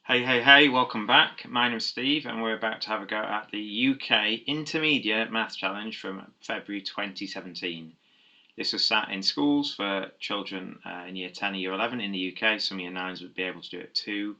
Hey, welcome back. My name's Steve and we're about to have a go at the UK Intermediate Maths Challenge from February 2017. This was sat in schools for children in Year 10 and Year 11 in the UK. Some Year 9s would be able to do it too.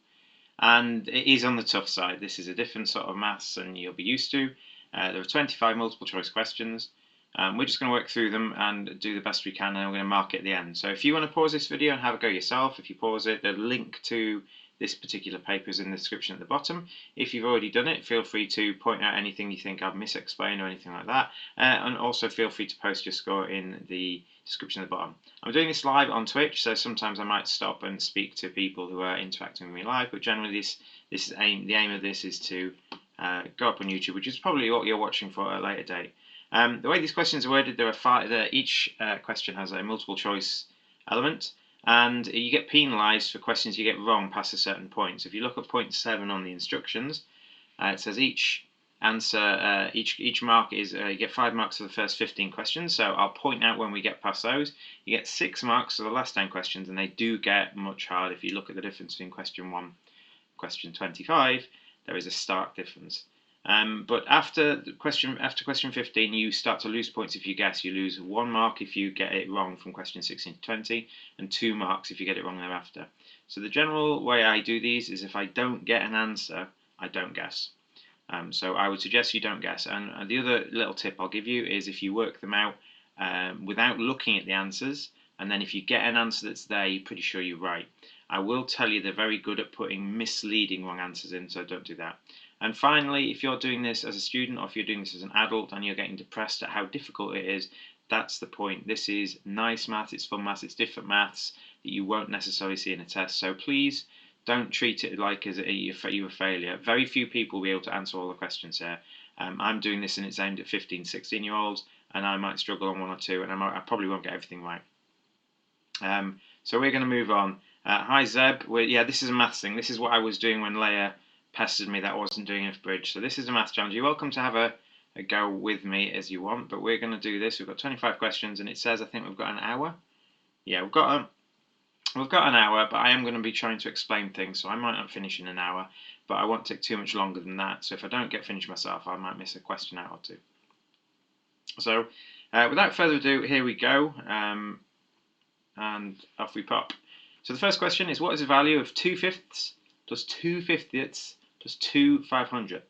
And it is on the tough side. This is a different sort of maths than you'll be used to. There are 25 multiple choice questions. We're just going to work through them and do the best we can, and we're going to mark it at the end. So if you want to pause this video and have a go yourself, if you pause it, the link to this particular paper is in the description at the bottom. If you've already done it, feel free to point out anything you think I've misexplained or anything like that, and also feel free to post your score in the description at the bottom. I'm doing this live on Twitch, so sometimes I might stop and speak to people who are interacting with me live, but generally the aim of this is to go up on YouTube, which is probably what you're watching for at a later date. The way these questions are worded, there are five. Each question has a multiple choice element, and you get penalised for questions you get wrong past a certain point. So if you look at point 7 on the instructions, it says each answer, each mark is you get 5 marks for the first 15 questions. So I'll point out when we get past those. You get 6 marks for the last 10 questions, and they do get much harder. If you look at the difference between question 1 and question 25, there is a stark difference. But after question 15, you start to lose points if you guess. You lose 1 mark if you get it wrong from question 16 to 20, and 2 marks if you get it wrong thereafter. So the general way I do these is if I don't get an answer, I don't guess. So I would suggest you don't guess. And the other little tip I'll give you is if you work them out without looking at the answers, and then if you get an answer that's there, you're pretty sure you're right. I will tell you they're very good at putting misleading wrong answers in, so don't do that. And finally, if you're doing this as a student or if you're doing this as an adult and you're getting depressed at how difficult it is, that's the point. This is nice maths, it's fun maths, it's different maths that you won't necessarily see in a test. So please don't treat it like as you're a failure. Very few people will be able to answer all the questions here. I'm doing this and it's aimed at 15, 16-year-olds, and I might struggle on 1 or 2, and I probably won't get everything right. So we're going to move on. Hi Zeb, this is a maths thing. This is what I was doing when Leia pestered me that I wasn't doing enough bridge. So this is a maths challenge. You're welcome to have a go with me as you want, but we're going to do this. We've got 25 questions, and it says I think we've got an hour. Yeah, we've got an hour, but I am going to be trying to explain things, so I might not finish in an hour, but I won't take too much longer than that. So if I don't get finished myself, I might miss a question out or two. So without further ado, here we go, and off we pop. So the first question is, what is the value of 2/5 plus 2/50 plus 2/500?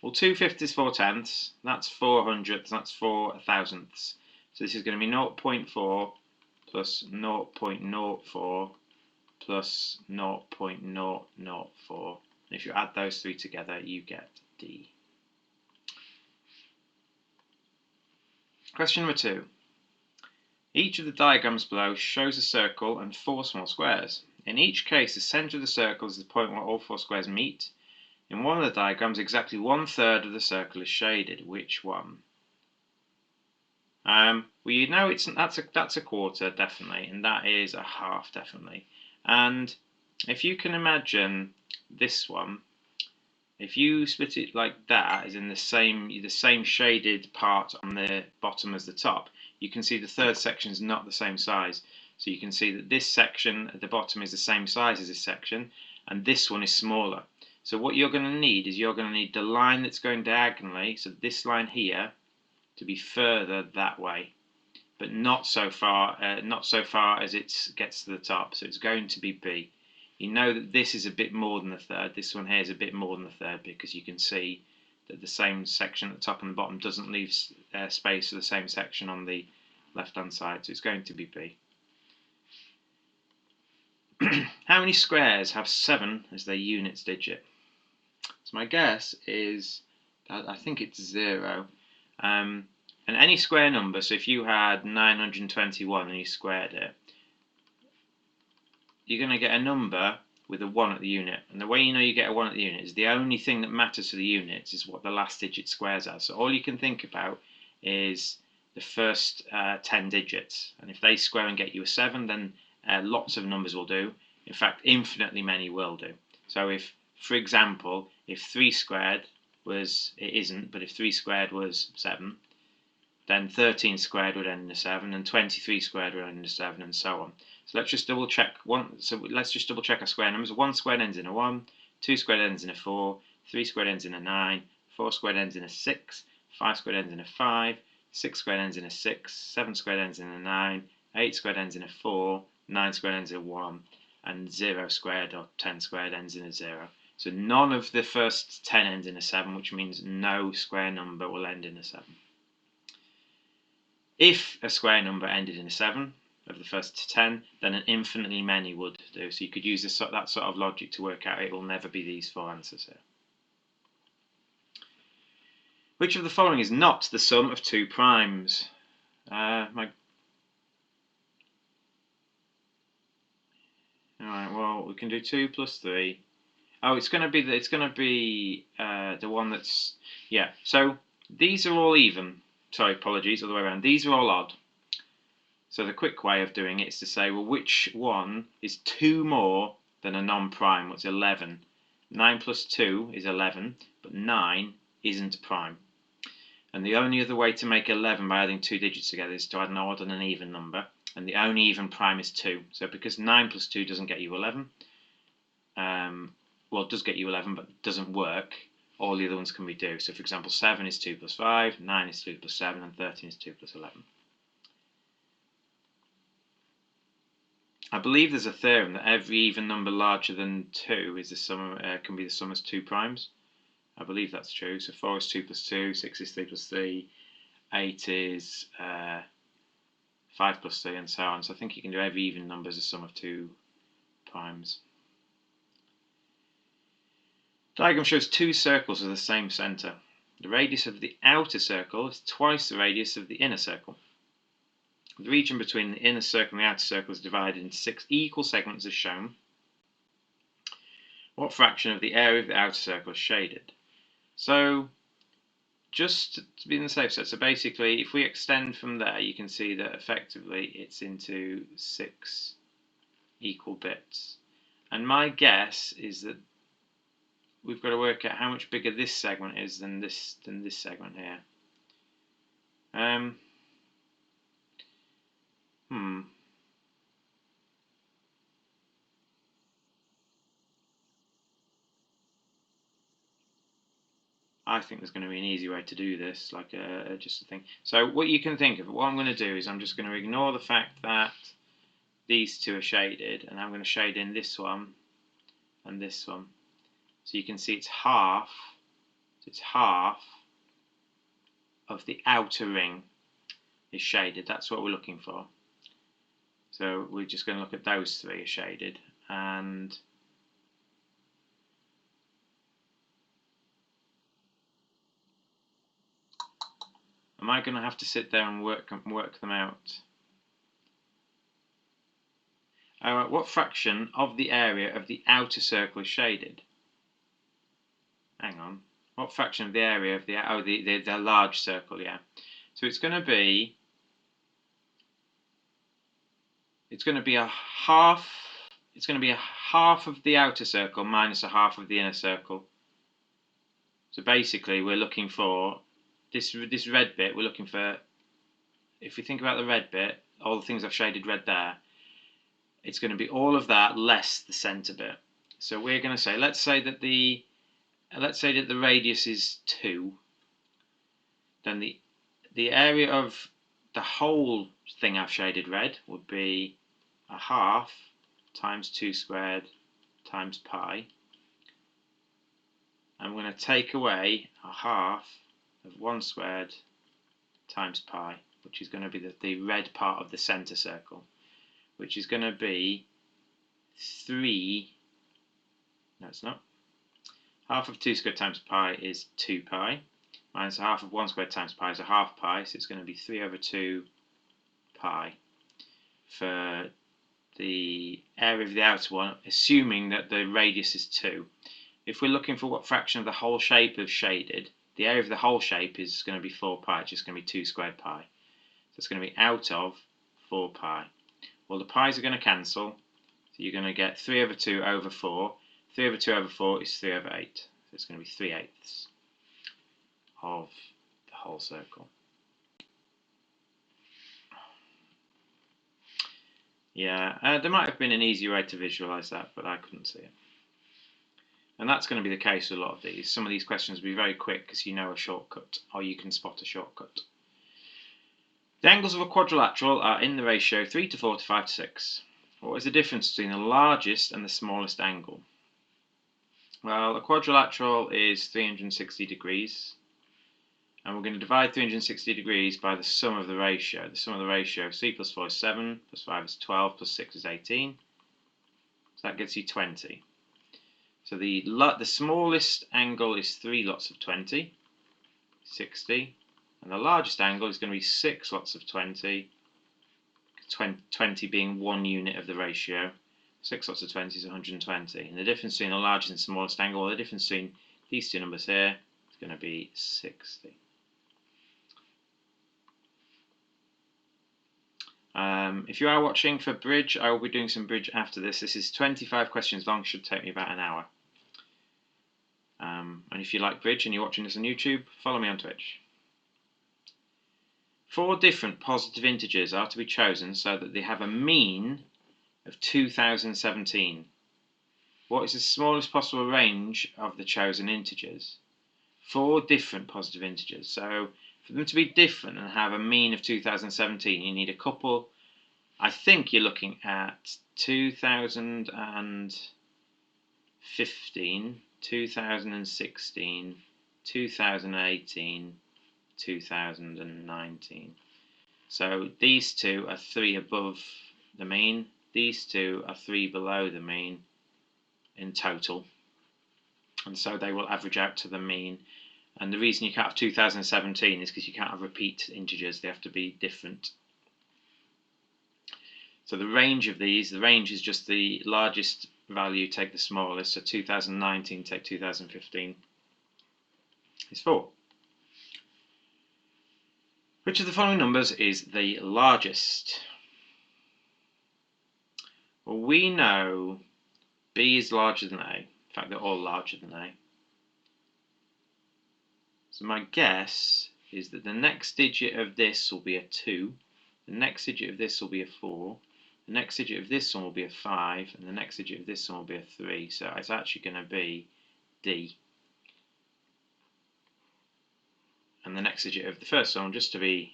Well, 2/5 is 4/10, that's 4/100, that's 4/1000. So this is going to be 0.4 plus 0.04 plus 0.004. And if you add those three together, you get D. Question number 2. Each of the diagrams below shows a circle and 4 small squares. In each case, the centre of the circle is the point where all 4 squares meet. In one of the diagrams, exactly 1/3 of the circle is shaded. Which one? Well, you know that's a quarter definitely, and that is a half definitely. And if you can imagine this one, if you split it like that, as in the same shaded part on the bottom as the top, you can see the third section is not the same size. So you can see that this section at the bottom is the same size as this section, and this one is smaller. So what you're going to need is the line that's going diagonally, so this line here, to be further that way, but not so far as it gets to the top. So it's going to be B. You know that this is a bit more than a third. This one here is a bit more than a third, because you can see that the same section at the top and the bottom doesn't leave space for the same section on the left-hand side. So it's going to be B. How many squares have 7 as their units digit? So my guess is that I think it's 0. And any square number, so if you had 921 and you squared it, you're going to get a number with a 1 at the unit. And the way you know you get a 1 at the unit is the only thing that matters to the units is what the last digit squares as. So all you can think about is the first 10 digits. And if they square and get you a 7, then lots of numbers will do. In fact, infinitely many will do. So if, for example, if 3 squared was, it isn't, but if 3 squared was 7, then 13 squared would end in a 7, and 23 squared would end in a 7, and so on. So let's just double check our square numbers. 1 squared ends in a 1, 2 squared ends in a 4, 3 squared ends in a 9, 4 squared ends in a 6, 5 squared ends in a 5, 6 squared ends in a 6, 7 squared ends in a 9, 8 squared ends in a 4, 9 squared ends in a 1, and 0 squared or 10 squared ends in a 0. So none of the first 10 ends in a 7, which means no square number will end in a 7. If a square number ended in a 7 of the first 10, then an infinitely many would do. So you could use this, that sort of logic to work out it will never be these 4 answers here. Which of the following is not the sum of 2 primes? Alright, well, we can do 2 plus 3. Oh, it's going to be the one that's, yeah. So these are all even. Sorry, apologies, other way around. These are all odd. So the quick way of doing it is to say, well, which one is 2 more than a non-prime? What's 11? 9 plus 2 is 11, but 9 isn't a prime. And the only other way to make 11 by adding 2 digits together is to add an odd and an even number. And the only even prime is 2. So because 9 plus 2 doesn't get you 11, well, it does get you 11, but doesn't work, all the other ones can we do. So for example, 7 is 2 plus 5, 9 is 2 plus 7, and 13 is 2 plus 11. I believe there's a theorem that every even number larger than 2 is the sum, can be the sum as 2 primes. I believe that's true. So 4 is 2 plus 2, 6 is 3 plus 3, 8 is 5 plus 3, and so on. So I think you can do every even number as a sum of 2 primes. Diagram shows 2 circles with the same centre. The radius of the outer circle is twice the radius of the inner circle. The region between the inner circle and the outer circle is divided into 6 equal segments as shown. What fraction of the area of the outer circle is shaded? So, just to be in the safe side, so basically if we extend from there, you can see that effectively it's into 6 equal bits. And my guess is that we've got to work out how much bigger this segment is than this segment here. I think there's going to be an easy way to do this, like just a thing. So what you can think of, what I'm going to do is I'm just going to ignore the fact that these two are shaded, and I'm going to shade in this one and this one. So you can see it's half of the outer ring is shaded. That's what we're looking for. So we're just going to look at those 3 are shaded, and am I going to have to sit there and work them out? What fraction of the area of the outer circle is shaded? Hang on. What fraction of the area of the large circle? Yeah. So it's going to be a half. It's going to be a half of the outer circle minus a half of the inner circle. So basically, we're looking for this red bit. We're looking for, if we think about the red bit, all the things I've shaded red there, it's going to be all of that less the center bit. So we're going to say, let's say that the radius is 2. Then the area of the whole thing I've shaded red would be a half times 2 squared times pi. I'm going to take away a half of 1 squared times pi, which is going to be the red part of the center circle, which is going to be 3. No, it's not. Half of 2 squared times pi is 2 pi. Minus a half of 1 squared times pi is a half pi, so it's going to be 3 over 2 pi for the area of the outer one, assuming that the radius is 2. If we're looking for what fraction of the whole shape is shaded, the area of the whole shape is going to be 4 pi, it's just going to be 2 squared pi. So it's going to be out of 4 pi. Well, the pi's are going to cancel, so you're going to get 3 over 2 over 4. 3 over 2 over 4 is 3 over 8, so it's going to be 3/8 of the whole circle. Yeah, there might have been an easier way to visualize that, but I couldn't see it. And that's going to be the case with a lot of these. Some of these questions will be very quick because you know a shortcut, or you can spot a shortcut. The angles of a quadrilateral are in the ratio 3 to 4 to 5 to 6. What is the difference between the largest and the smallest angle? Well, a quadrilateral is 360 degrees. And we're going to divide 360 degrees by the sum of the ratio. The sum of the ratio, 3 plus 4 is 7, plus 5 is 12, plus 6 is 18. So that gets you 20. So the smallest angle is 3 lots of 20, 60. And the largest angle is going to be 6 lots of 20, 20 being 1 unit of the ratio. 6 lots of 20 is 120. And the difference between the largest and smallest angle, or the difference between these two numbers here, is going to be 60. If you are watching for bridge, I will be doing some bridge after this. This is 25 questions long, should take me about an hour. And if you like bridge and you're watching this on YouTube, follow me on Twitch. 4 different positive integers are to be chosen so that they have a mean of 2017. What is the smallest possible range of the chosen integers? 4 different positive integers. So for them to be different and have a mean of 2017, you need a couple. I think you're looking at 2015, 2016, 2018, 2019. So these two are 3 above the mean. These two are 3 below the mean in total. And so they will average out to the mean. And the reason you can't have 2017 is because you can't have repeat integers. They have to be different. So the range of these, the range is just the largest value, take the smallest. So 2019, take 2015, is 4. Which of the following numbers is the largest? Well, we know B is larger than A. In fact, they're all larger than A. So my guess is that the next digit of this will be a 2. The next digit of this will be a 4. The next digit of this one will be a 5, and the next digit of this one will be a 3. So it's actually going to be D. And the next digit of the first one, just to be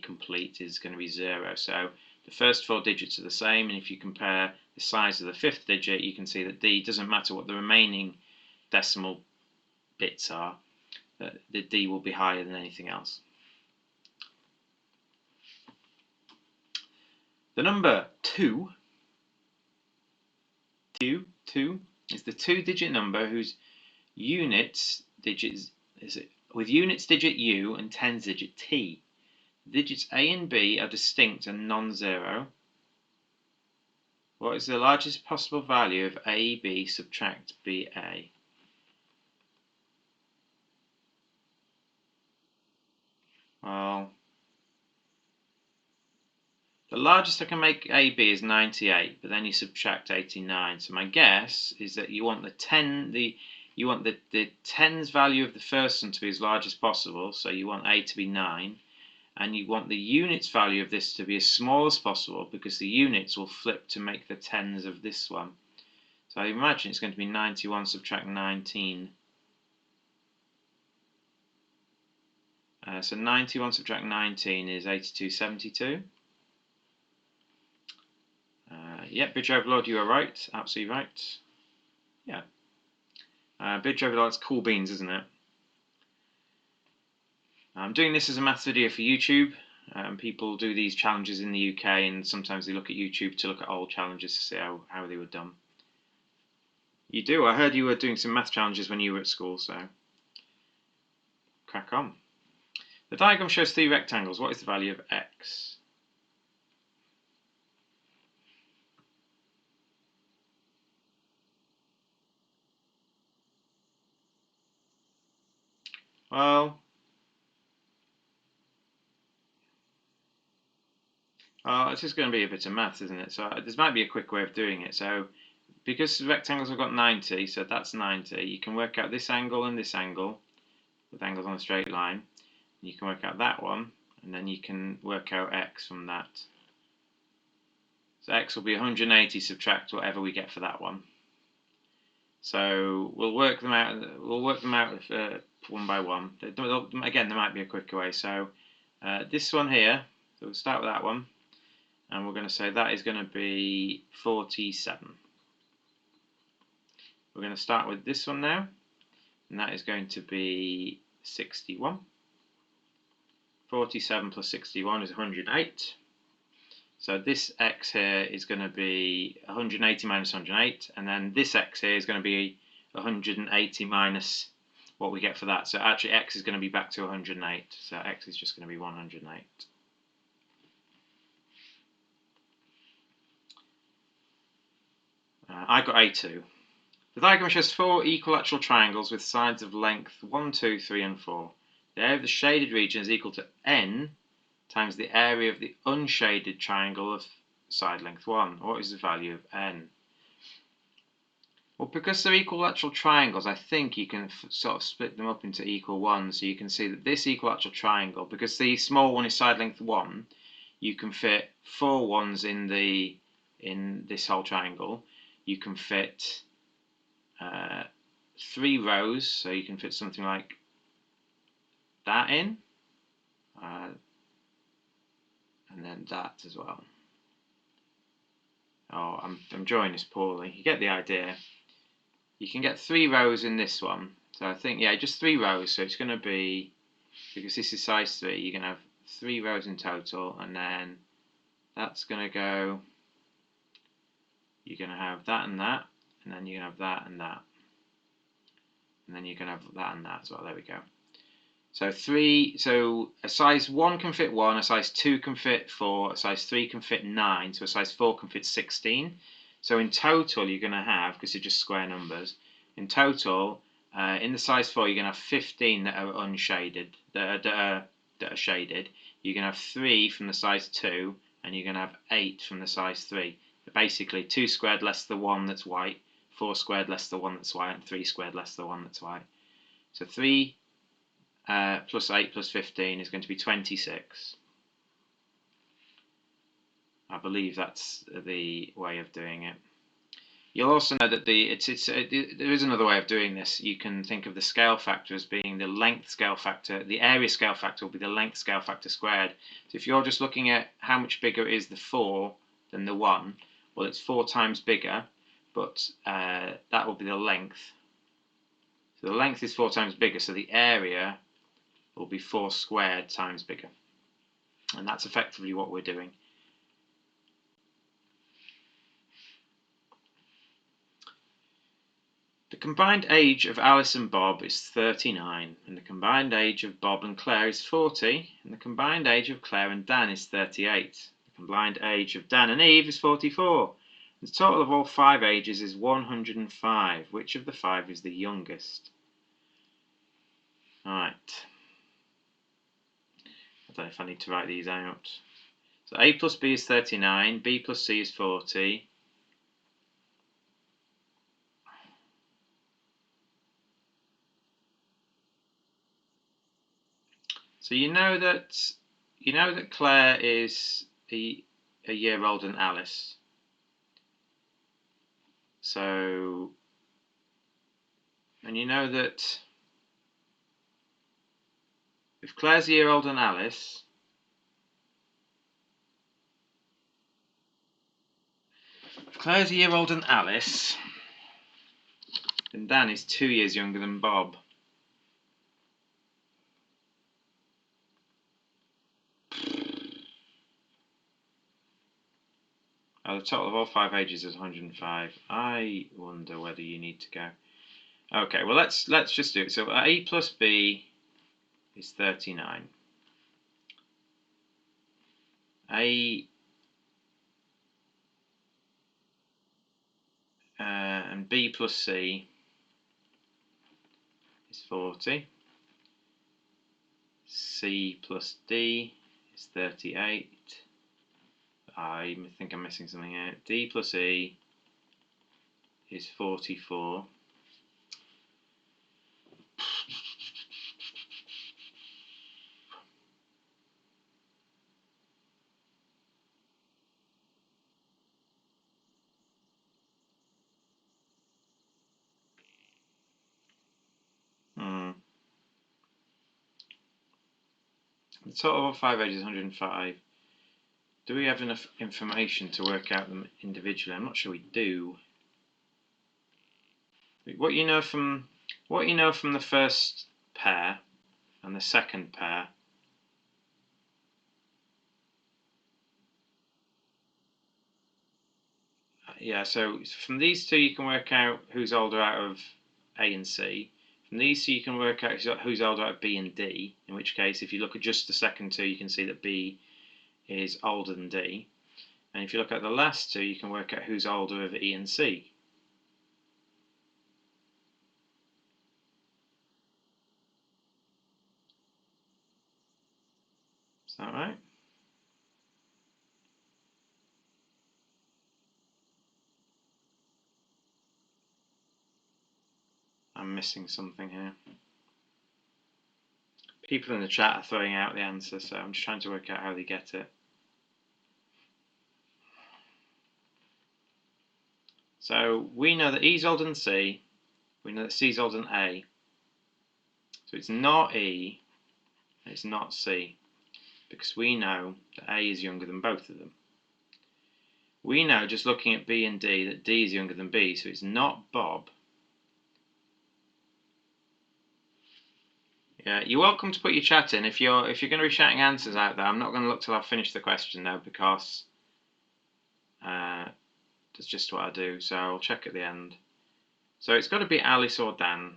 complete, is going to be 0. So the first 4 digits are the same, and if you compare the size of the 5th digit, you can see that D doesn't matter what the remaining decimal bits are. The D will be higher than anything else. The number 2 is the 2-digit number whose units digits with units digit U and tens digit T. The digits A and B are distinct and non-zero. What is the largest possible value of AB subtract BA? Well, the largest I can make AB is 98, but then you subtract 89. So my guess is that you want the tens value of the first one to be as large as possible. So you want A to be 9, and you want the units value of this to be as small as possible because the units will flip to make the tens of this one. So I imagine it's going to be 91 subtract 19. So 91 subtract 19 is 8272. Yep, Bridge Overlord, you are right. Absolutely right. Yeah. Bridge Overlord's cool beans, isn't it? I'm doing this as a maths video for YouTube. People do these challenges in the UK, and sometimes they look at YouTube to look at old challenges to see how they were done. You do? I heard you were doing some math challenges when you were at school, so crack on. The diagram shows 3 rectangles. What is the value of x? Well, it's just going to be a bit of maths, isn't it? So this might be a quick way of doing it. So because the rectangles have got 90, so that's 90, you can work out this angle and this angle with angles on a straight line. You can work out that one, and then you can work out x from that. So x will be 180 subtract whatever we get for that one. So we'll work them out. One by one. Again, there might be a quicker way. So this one here. So we'll start with that one, and we're going to say that is going to be 47. We're going to start with this one now, and that is going to be 61. 47 plus 61 is 108. So this x here is going to be 180 minus 108, and then this x here is going to be 180 minus what we get for that. So actually x is going to be back to 108, so x is just going to be 108. I got A2. The diagram shows 4 equilateral triangles with sides of length 1, 2, 3, and 4. The area of the shaded region is equal to n times the area of the unshaded triangle of side length 1. What is the value of n? Well, because they're equilateral triangles, I think you can sort of split them up into equal ones. So you can see that this equilateral triangle, because the small one is side length 1, you can fit 4 ones in this whole triangle. You can fit 3 rows, so you can fit something like that in, and then that as well. Oh, I'm drawing this poorly. You get the idea. You can get 3 rows in this one. So I think, yeah, just 3 rows. So it's going to be, because this is size 3, you're going to have 3 rows in total, and then that's going to go, you're going to have that, and then you're going to have that and that. And then you're going to have that and that as well. There we go. So a size 1 can fit 1, a size 2 can fit 4, a size 3 can fit 9, so a size 4 can fit 16. So in total you're going to have, because they're just square numbers, in total, in the size 4 you're going to have 15 that are unshaded, that are shaded. You're going to have 3 from the size 2, and you're going to have 8 from the size 3. Basically 2 squared less the 1 that's white, 4 squared less the 1 that's white, and 3 squared less the 1 that's white. So 3 plus 8 plus 15 is going to be 26. I believe that's the way of doing it. You'll also know that there is another way of doing this. You can think of the scale factor as being the length scale factor. The area scale factor will be the length scale factor squared. So if you're just looking at how much bigger is the 4 than the 1, well, it's 4 times bigger, but that will be the length. So the length is 4 times bigger, so the area will be 4 squared times bigger. And that's effectively what we're doing. The combined age of Alice and Bob is 39, and the combined age of Bob and Claire is 40, and the combined age of Claire and Dan is 38. The combined age of Dan and Eve is 44. The total of all 5 ages is 105. Which of the 5 is the youngest? Alright. I don't know if I need to write these out. So A plus B is 39, B plus C is 40. So you know that Claire is a year older than Alice. So, and you know that if Claire's a year older than Alice, then Dan is 2 years younger than Bob. Oh, the total of all 5 ages is 105. I wonder whether you need to go. Okay, well let's just do it. So A plus B is 39. And B plus C is 40. C plus D is 38. I think I'm missing something here. D plus E is 44. The total of 5 edges is 105. Do we have enough information to work out them individually? I'm not sure we do. What you know from the first pair and the second pair. Yeah, so from these two you can work out who's older out of A and C. From these two you can work out who's older out of B and D, in which case if you look at just the second two you can see that B is older than D. And if you look at the last two you can work out who's older of E and C. Is that right? I'm missing something here. People in the chat are throwing out the answer, so I'm just trying to work out how they get it. So we know that E is older than C, we know that C is older than A. So it's not E, and it's not C, because we know that A is younger than both of them. We know, just looking at B and D, that D is younger than B, so it's not Bob. Yeah, you're welcome to put your chat in. If you're going to be shouting answers out there, I'm not going to look till I've finished the question though, because that's just what I do. So I'll check at the end. So it's got to be Alice or Dan.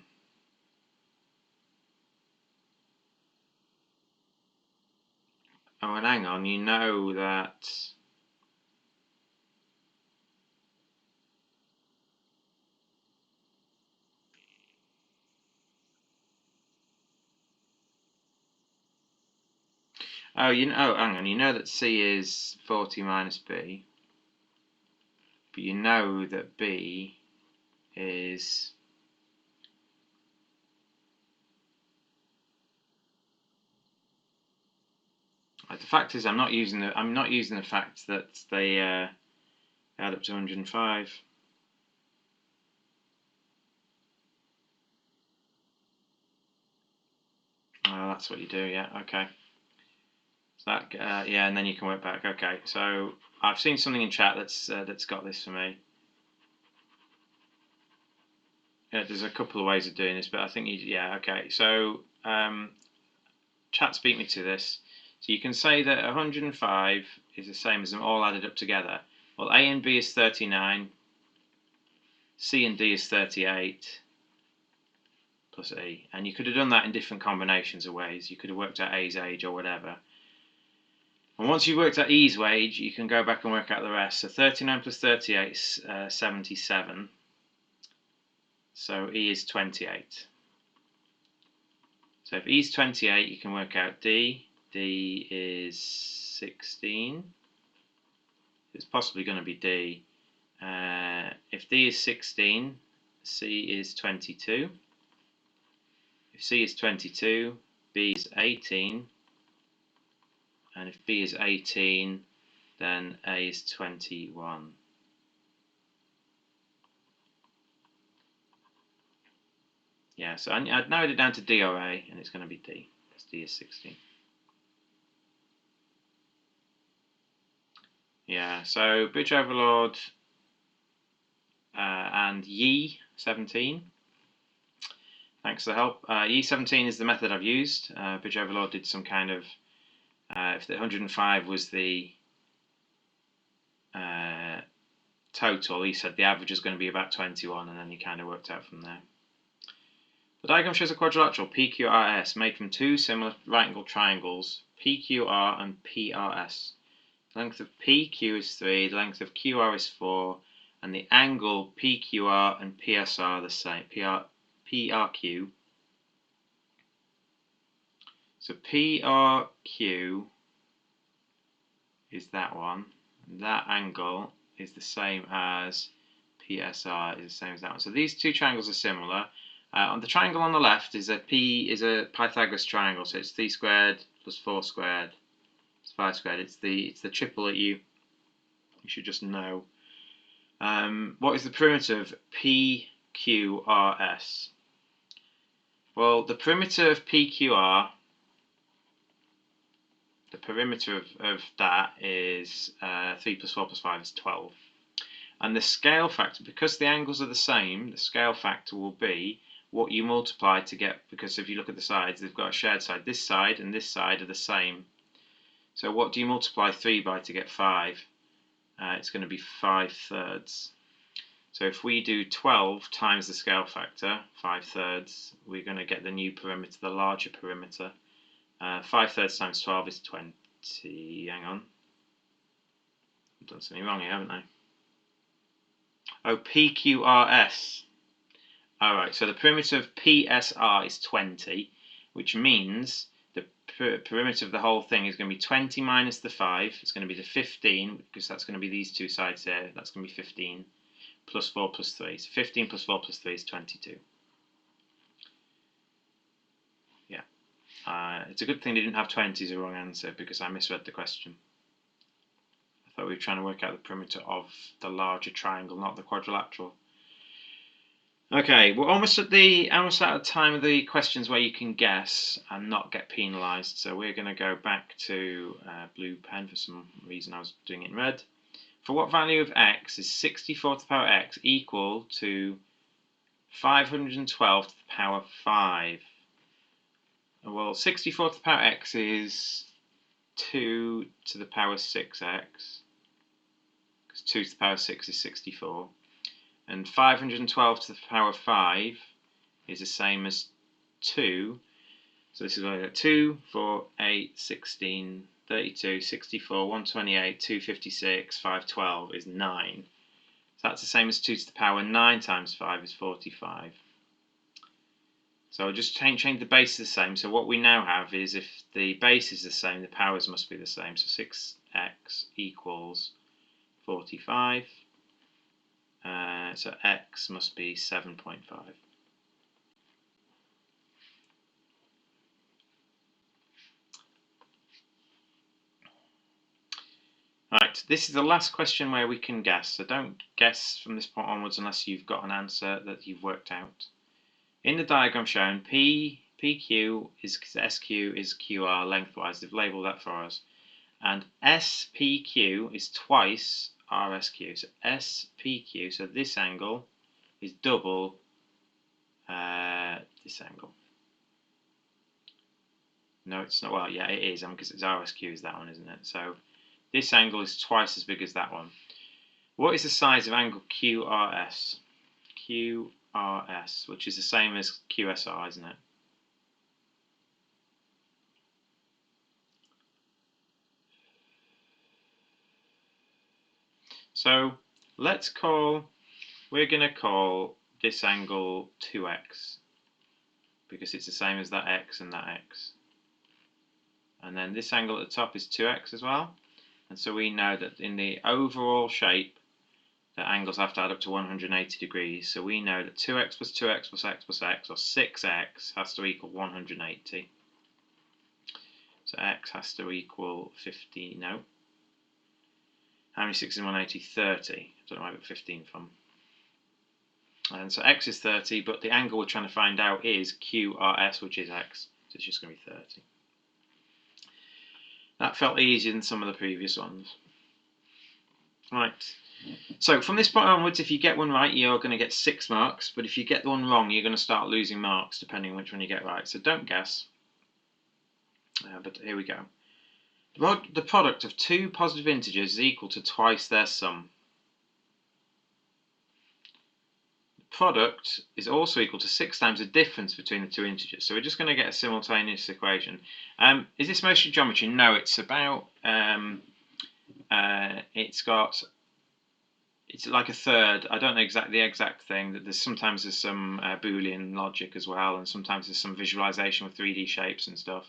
Oh, and hang on, you know that. Oh, hang on, you know that C is 40 minus B, but you know that B is. The fact is, I'm not using the fact that they add up to 105. Oh, that's what you do. Yeah. Okay. So that yeah, and then you can work back. Okay. So I've seen something in chat that's got this for me. Yeah, there's a couple of ways of doing this, but I think yeah. Okay. So chat's beat me to this. So you can say that 105 is the same as them all added up together. Well, A and B is 39, C and D is 38, plus E. And you could have done that in different combinations of ways. You could have worked out A's age or whatever. And once you've worked out E's age, you can go back and work out the rest. So 39 plus 38 is 77. So E is 28. So if E is 28, you can work out D. D is 16. It's possibly going to be D. If D is 16, C is 22. If C is 22, B is 18. And if B is 18, then A is 21. Yeah, so I'd narrowed it down to D or A, and it's going to be D, because D is 16. Yeah, so Bridge Overlord and Yi 17. Thanks for the help. Yi 17 is the method I've used. Bridge Overlord did some kind of, if the 105 was the total, he said the average is going to be about 21, and then he kind of worked out from there. The diagram shows a quadrilateral PQRS made from two similar right-angled triangles, PQR and PRS. The length of PQ is 3, the length of QR is 4, and the angle PQR and PSR are the same. PRQ. So PRQ is that one. And that angle is the same as PSR is the same as that one. So these two triangles are similar. On the triangle on the left is a Pythagoras triangle. So it's 3 squared plus 4 squared. 5 squared. It's the triple that you should just know. What is the perimeter of PQRS? Well, the perimeter of PQR the perimeter of that is 3 plus 4 plus 5 is 12. And the scale factor, because the angles are the same, the scale factor will be what you multiply to get, because if you look at the sides, they've got a shared side. This side and this side are the same. So what do you multiply 3 by to get 5? It's going to be 5/3. So if we do 12 times the scale factor, 5/3, we're going to get the new perimeter, the larger perimeter. 5/3 times 12 is 20. Hang on. I've done something wrong here, haven't I? Oh, PQRS. Alright, so the perimeter of PSR is 20, which means the perimeter of the whole thing is going to be 20 minus the 5. It's going to be the 15, because that's going to be these two sides there. That's going to be 15 plus 4 plus 3. So 15 plus 4 plus 3 is 22. Yeah. It's a good thing they didn't have 20 as a wrong answer, because I misread the question. I thought we were trying to work out the perimeter of the larger triangle, not the quadrilateral. Okay, we're almost out of the time of the questions where you can guess and not get penalised. So we're going to go back to blue pen. For some reason I was doing it in red. For what value of x is 64 to the power x equal to 512 to the power 5? Well, 64 to the power x is 2 to the power 6x, because 2 to the power 6 is 64. And 512 to the power 5 is the same as 2. So this is going to go 2, 4, 8, 16, 32, 64, 128, 256, 512 is 9. So that's the same as 2 to the power 9 times 5 is 45. So I'll just change the base is the same. So what we now have is if the base is the same, the powers must be the same. So 6x equals 45. So x must be 7.5. Right, this is the last question where we can guess. So don't guess from this point onwards unless you've got an answer that you've worked out. In the diagram shown, PQ is SQ is QR lengthwise. They've labelled that for us. And SPQ is twice RSQ. So SPQ, so this angle is double this angle. No, it's not. Well, yeah, it is, because it's RSQ is that one, isn't it? So this angle is twice as big as that one. What is the size of angle QRS? QRS, which is the same as QSR, isn't it? So we're going to call this angle 2x, because it's the same as that x and that x. And then this angle at the top is 2x as well. And so we know that in the overall shape, the angles have to add up to 180 degrees. So we know that 2x plus 2x plus x plus x, or 6x, has to equal 180. So x has to equal 50, no. How many 6 is 180? 30. I don't know where I got 15 from. And so x is 30, but the angle we're trying to find out is QRS, which is x. So it's just going to be 30. That felt easier than some of the previous ones. Right. So from this point onwards, if you get one right, you're going to get 6 marks. But if you get the one wrong, you're going to start losing marks, depending on which one you get right. So don't guess. But here we go. The product of two positive integers is equal to twice their sum. The product is also equal to 6 times the difference between the two integers. So we're just going to get a simultaneous equation. Is this mostly geometry? No, it's about it's like a third. I don't know the exact thing. That sometimes there's some Boolean logic as well, and sometimes there's some visualization with 3D shapes and stuff.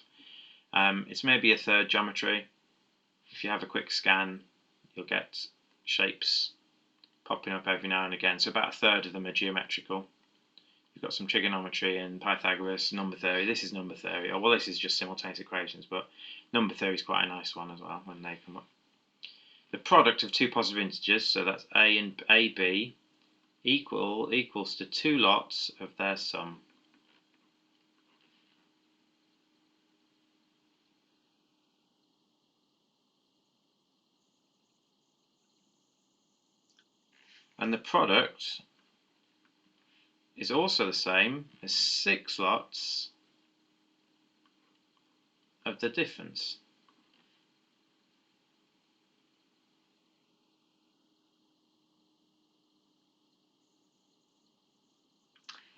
It's maybe a third geometry. If you have a quick scan, you'll get shapes popping up every now and again. So about a third of them are geometrical. You've got some trigonometry and Pythagoras, number theory. This is number theory. Well, this is just simultaneous equations, but number theory is quite a nice one as well when they come up. The product of two positive integers, so that's a and ab, equals to 2 lots of their sum. And the product is also the same as 6 lots of the difference.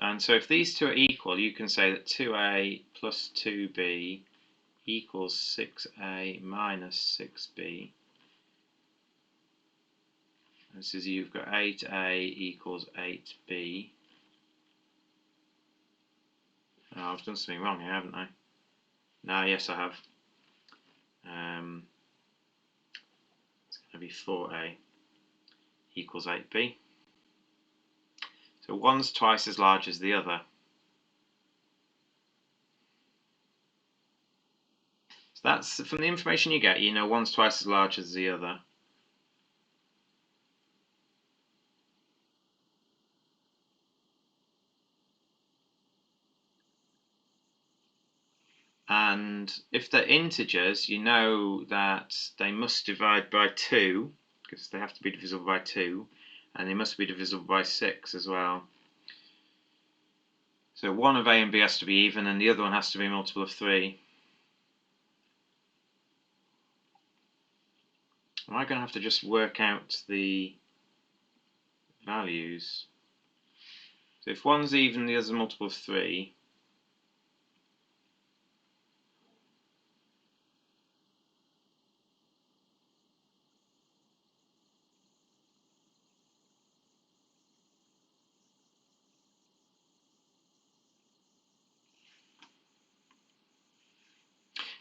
And so if these two are equal, you can say that 2a plus 2b equals 6a minus 6b. And so you've got 8a equals 8b. Oh, I've done something wrong here, haven't I? No, yes I have. It's going to be 4a equals 8b. So one's twice as large as the other. So that's from the information you get, you know one's twice as large as the other. And if they're integers, you know that they must divide by 2, because they have to be divisible by 2, and they must be divisible by 6 as well. So one of a and b has to be even, and the other one has to be a multiple of 3. Am I going to have to just work out the values? So if one's even, the other's a multiple of 3.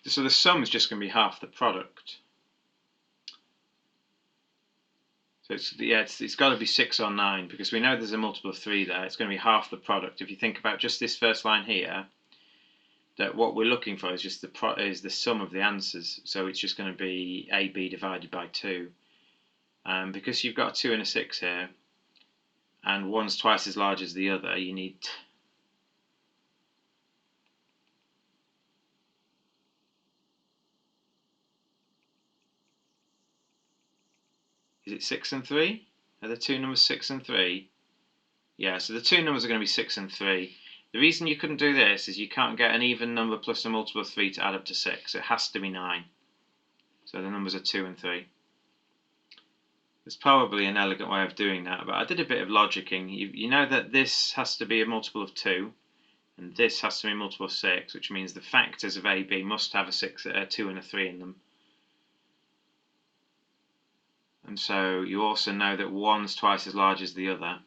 So the sum is just going to be half the product. So it's got to be 6 or 9, because we know there's a multiple of 3 there. It's going to be half the product. If you think about just this first line here, that what we're looking for is just the sum of the answers. So it's just going to be AB divided by 2. Because you've got a 2 and a 6 here, and one's twice as large as the other, you need... Is it 6 and 3? Are the two numbers 6 and 3? Yeah, so the two numbers are going to be 6 and 3. The reason you couldn't do this is you can't get an even number plus a multiple of 3 to add up to 6. It has to be 9. So the numbers are 2 and 3. There's probably an elegant way of doing that, but I did a bit of logicking. You know that this has to be a multiple of 2, and this has to be a multiple of 6, which means the factors of AB must have a 2 and a 3 in them. And so you also know that one's twice as large as the other.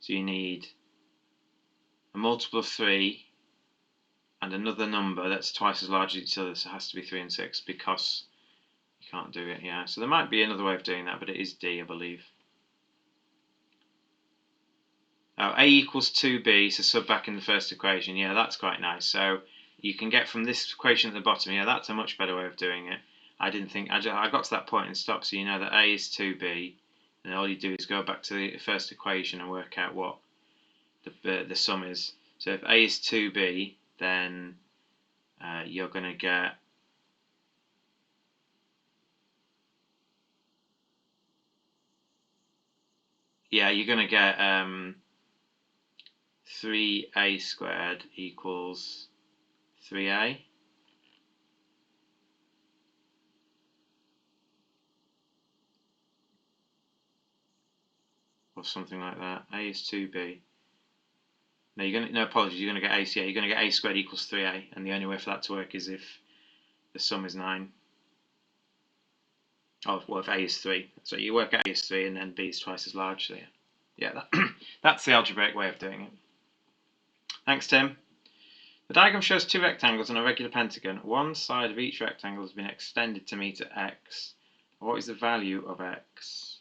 So you need a multiple of 3 and another number that's twice as large as each other, so it has to be 3 and 6, because you can't do it, yeah. So there might be another way of doing that, but it is D, I believe. Oh, A equals 2B, so sub back in the first equation. Yeah, that's quite nice. So you can get from this equation at the bottom, yeah, that's a much better way of doing it. I got to that point and stopped, so you know that A is 2B, and all you do is go back to the first equation and work out what the sum is. So if A is 2B, then you're going to get you're going to get 3a squared equals 3a. Or something like that. A is 2b. No, apologies, you're going to get a, so yeah, you're going to get a squared equals 3a, and the only way for that to work is if the sum is 9. Oh, well, if a is 3. So you work out a is 3, and then b is twice as large, so yeah, that's the algebraic way of doing it. Thanks, Tim. The diagram shows two rectangles on a regular pentagon. One side of each rectangle has been extended to meet at x. What is the value of x?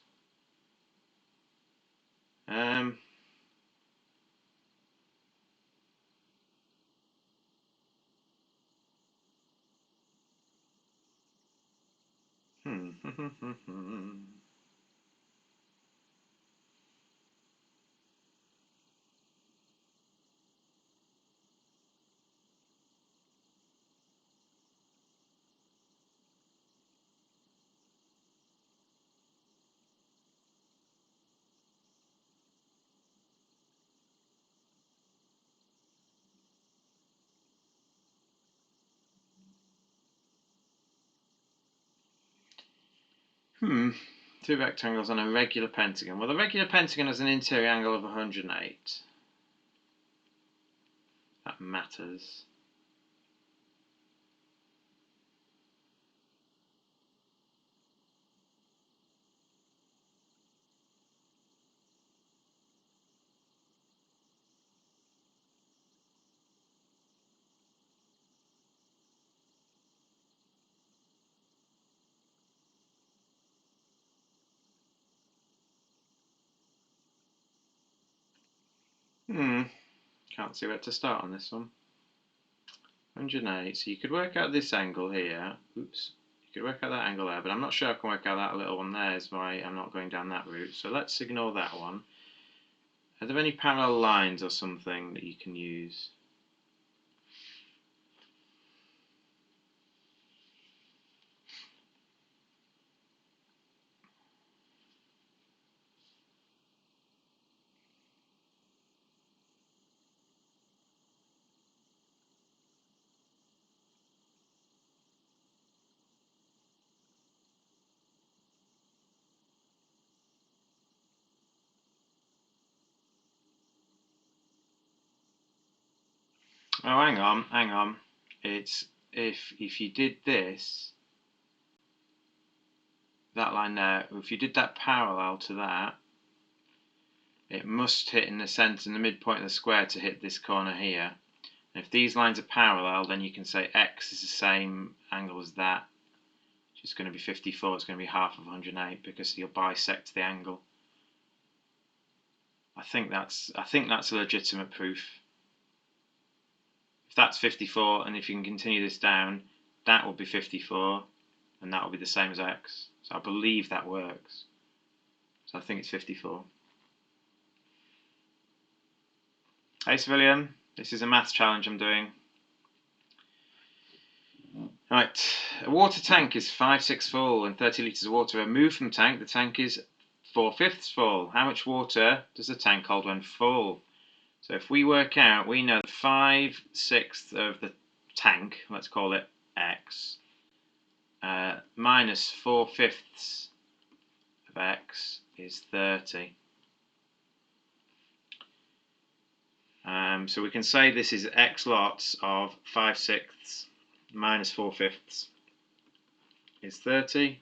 Two rectangles on a regular pentagon. Well, the regular pentagon has an interior angle of 108. That matters. Can't see where to start on this one. 108, so you could work out this angle here. Oops. You could work out that angle there, but I'm not sure I can work out that little one there, is why I'm not going down that route. So let's ignore that one. Are there any parallel lines or something that you can use? Oh, hang on. It's if you did this, that line there, if you did that parallel to that, it must hit in the centre, in the midpoint of the square to hit this corner here. And if these lines are parallel, then you can say x is the same angle as that, which is going to be 54. It's going to be half of 108 because you'll bisect the angle. I think that's a legitimate proof. If that's 54, and if you can continue this down, that will be 54, and that will be the same as x. So I believe that works. So I think it's 54. Hey civilian, this is a maths challenge I'm doing. Right, a water tank is 5/6 full and 30 litres of water are removed from the tank. The tank is 4/5 full. How much water does the tank hold when full? So if we work out, we know 5/6 of the tank, let's call it x, minus 4/5 of x is 30. So we can say this is x lots of 5/6 minus 4/5 is 30.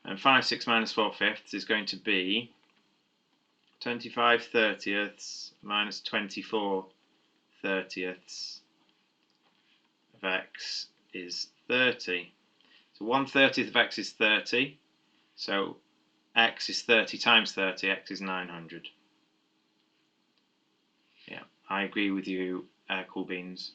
And 5/6 minus 4/5 is going to be 25/30 minus 24/30 of x is 30. So 1/30 of x is 30. So x is 30 times 30, x is 900. Yeah, I agree with you, Cool Beans.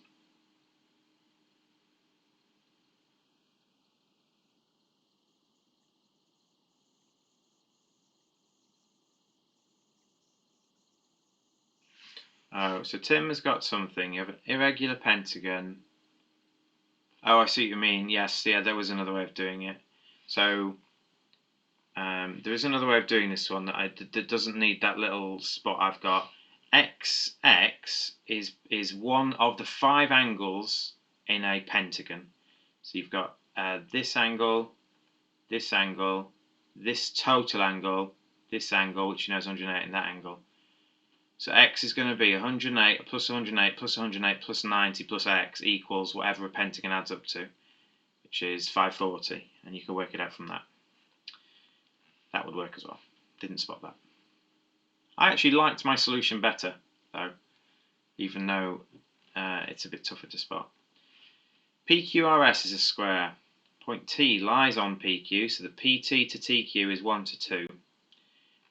Oh, so Tim has got something. You have an irregular pentagon. Oh, I see what you mean. Yes, yeah, there was another way of doing it. So there is another way of doing this one that doesn't need that little spot I've got. X is one of the 5 angles in a pentagon. So you've got this angle, this angle, this total angle, this angle, which you know is 108, and that angle. So x is going to be 108 plus 108 plus 108 plus 90 plus x equals whatever a pentagon adds up to, which is 540, and you can work it out from that. That would work as well. Didn't spot that. I actually liked my solution better, though, even though it's a bit tougher to spot. PQRS is a square. Point T lies on PQ, so the PT to TQ is 1 to 2.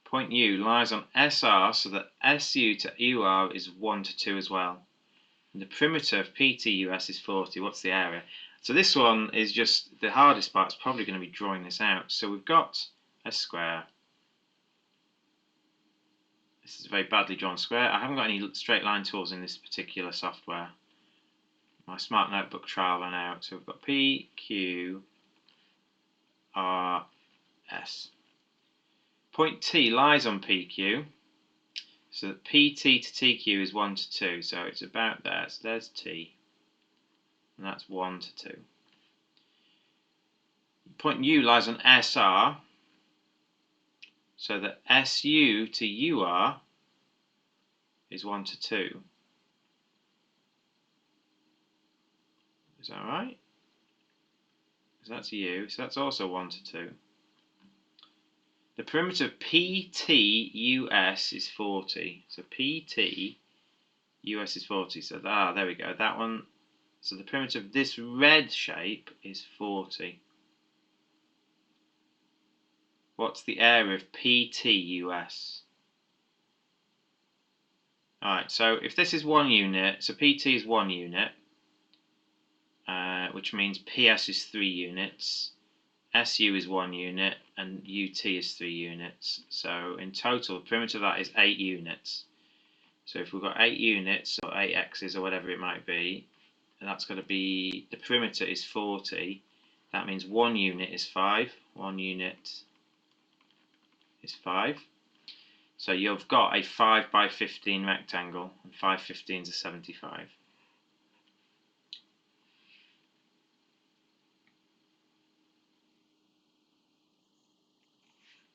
Point U lies on SR, so that SU to UR is 1 to 2 as well. And the perimeter of PTUS is 40. What's the area? So this one is just the hardest part. It's probably going to be drawing this out. So we've got a square. This is a very badly drawn square. I haven't got any straight line tools in this particular software. My Smart Notebook trial ran out. So we've got PQRS. Point T lies on PQ, so that PT to TQ is 1 to 2, so it's about there. So there's T, and that's 1 to 2. Point U lies on SR, So that SU to UR is 1 to 2. Is that right? So that's U, so that's also 1 to 2. The perimeter of PTUS is 40. So PTUS is 40. So there we go. That one. So the perimeter of this red shape is 40. What's the area of PTUS? Alright, so if this is 1 unit, so PT is 1 unit, which means PS is 3 units, SU is 1 unit, and UT is 3 units. So in total, the perimeter of that is 8 units. So if we've got 8 units, or 8 x's, or whatever it might be, and that's got to be, the perimeter is 40, that means 1 unit is 5, 1 unit is 5. So you've got a 5 by 15 rectangle, and 5 15s are 75.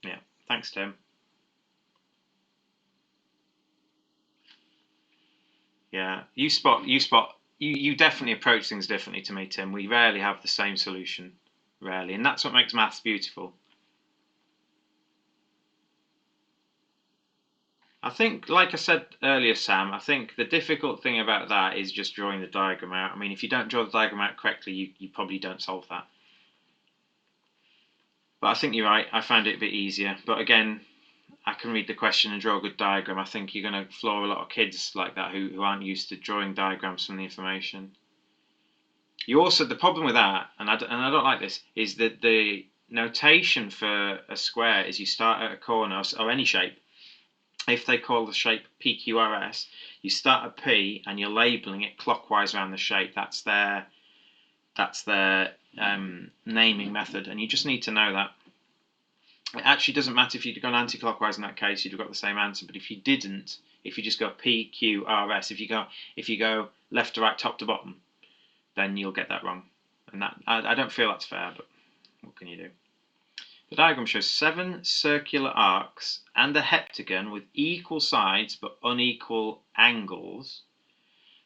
Yeah, thanks, Tim. Yeah, you definitely approach things differently to me, Tim. We rarely have the same solution, rarely, and that's what makes maths beautiful. I think, like I said earlier, Sam, I think the difficult thing about that is just drawing the diagram out. I mean, if you don't draw the diagram out correctly, you probably don't solve that. But I think you're right. I found it a bit easier. But again, I can read the question and draw a good diagram. I think you're going to floor a lot of kids like that who aren't used to drawing diagrams from the information. You also, the problem with that, and I don't like this, is that the notation for a square is you start at a corner or any shape. If they call the shape PQRS, you start at P and you're labeling it clockwise around the shape. That's their naming method, and you just need to know that. It actually doesn't matter if you'd gone anti-clockwise in that case, you'd have got the same answer. But if you didn't, if you just go PQRS, if you go left to right, top to bottom, then you'll get that wrong. And that I don't feel that's fair, but what can you do? The diagram shows 7 circular arcs and a heptagon with equal sides but unequal angles.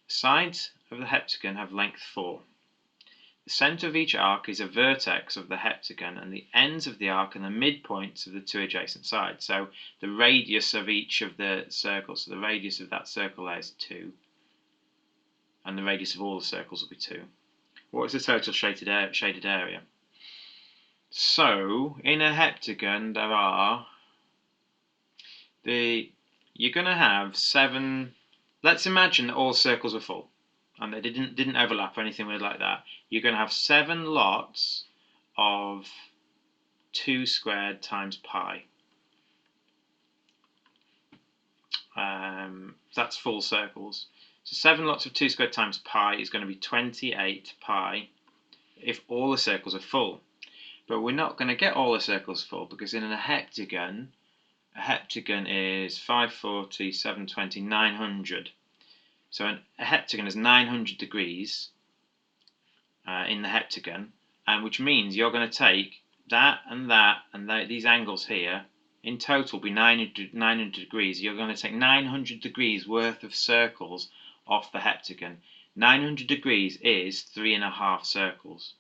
The sides of the heptagon have length 4. The centre of each arc is a vertex of the heptagon, and the ends of the arc are the midpoints of the 2 adjacent sides. So the radius of each of the circles, so the radius of that circle there is 2, and the radius of all the circles will be 2. What is the total shaded area? So in a heptagon there are you're going to have 7. Let's imagine that all circles are full and they didn't overlap or anything weird like that. You're going to have 7 lots of 2 squared times pi. That's full circles. So 7 lots of 2 squared times pi is going to be 28 pi if all the circles are full. But we're not going to get all the circles full, because in a heptagon is 540, 720, 900. So a heptagon is 900 degrees in the heptagon, and which means you're going to take that and these angles here, in total be 900 degrees. You're going to take 900 degrees worth of circles off the heptagon. 900 degrees is 3.5 circles.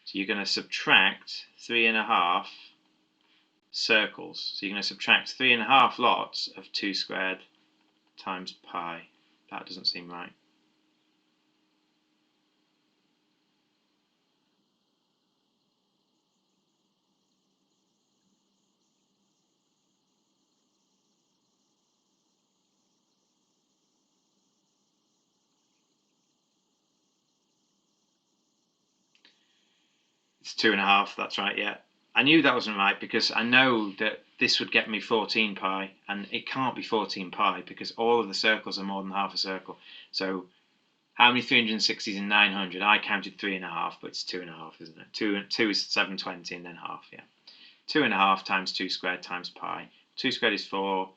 So you're going to subtract 3.5 circles. So you're going to subtract 3.5 lots of 2 squared times pi. That doesn't seem right. It's 2.5, that's right, yeah. I knew that wasn't right because I know that this would get me 14 pi, and it can't be 14 pi because all of the circles are more than half a circle. So how many 360s in 900? I counted 3.5, but it's 2.5, isn't it? 2 is 720 and then half, yeah. 2.5 times 2 squared times pi. 2 squared is 4.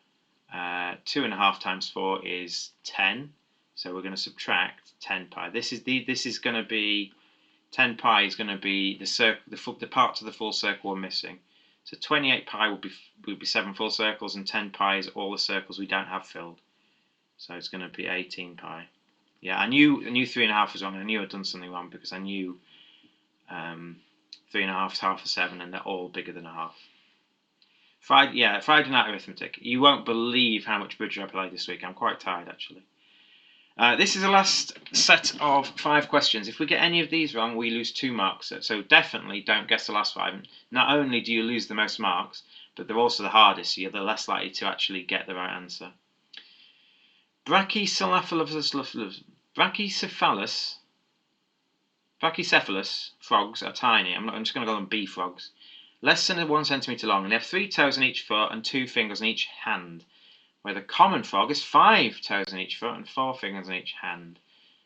2.5 times 4 is 10. So we're going to subtract 10 pi. This is going to be 10 pi is going to be the parts of the full circle we're missing. So 28 pi would be 7 full circles, and 10 pi is all the circles we don't have filled. So it's going to be 18 pi. Yeah, I knew 3.5 was wrong, and I knew I'd done something wrong because I knew 3.5 is half of 7, and they're all bigger than a half. Friday night arithmetic. You won't believe how much bridge I played this week. I'm quite tired, actually. This is the last set of 5 questions. If we get any of these wrong, we lose 2 marks. So definitely don't guess the last 5. Not only do you lose the most marks, but they're also the hardest, so you're the less likely to actually get the right answer. Brachycephalus frogs are tiny. I'm just going to call them bee frogs. Less than 1 centimetre long, and they have 3 toes in each foot and 2 fingers in each hand. Where the common frog has 5 toes in each foot and 4 fingers in each hand.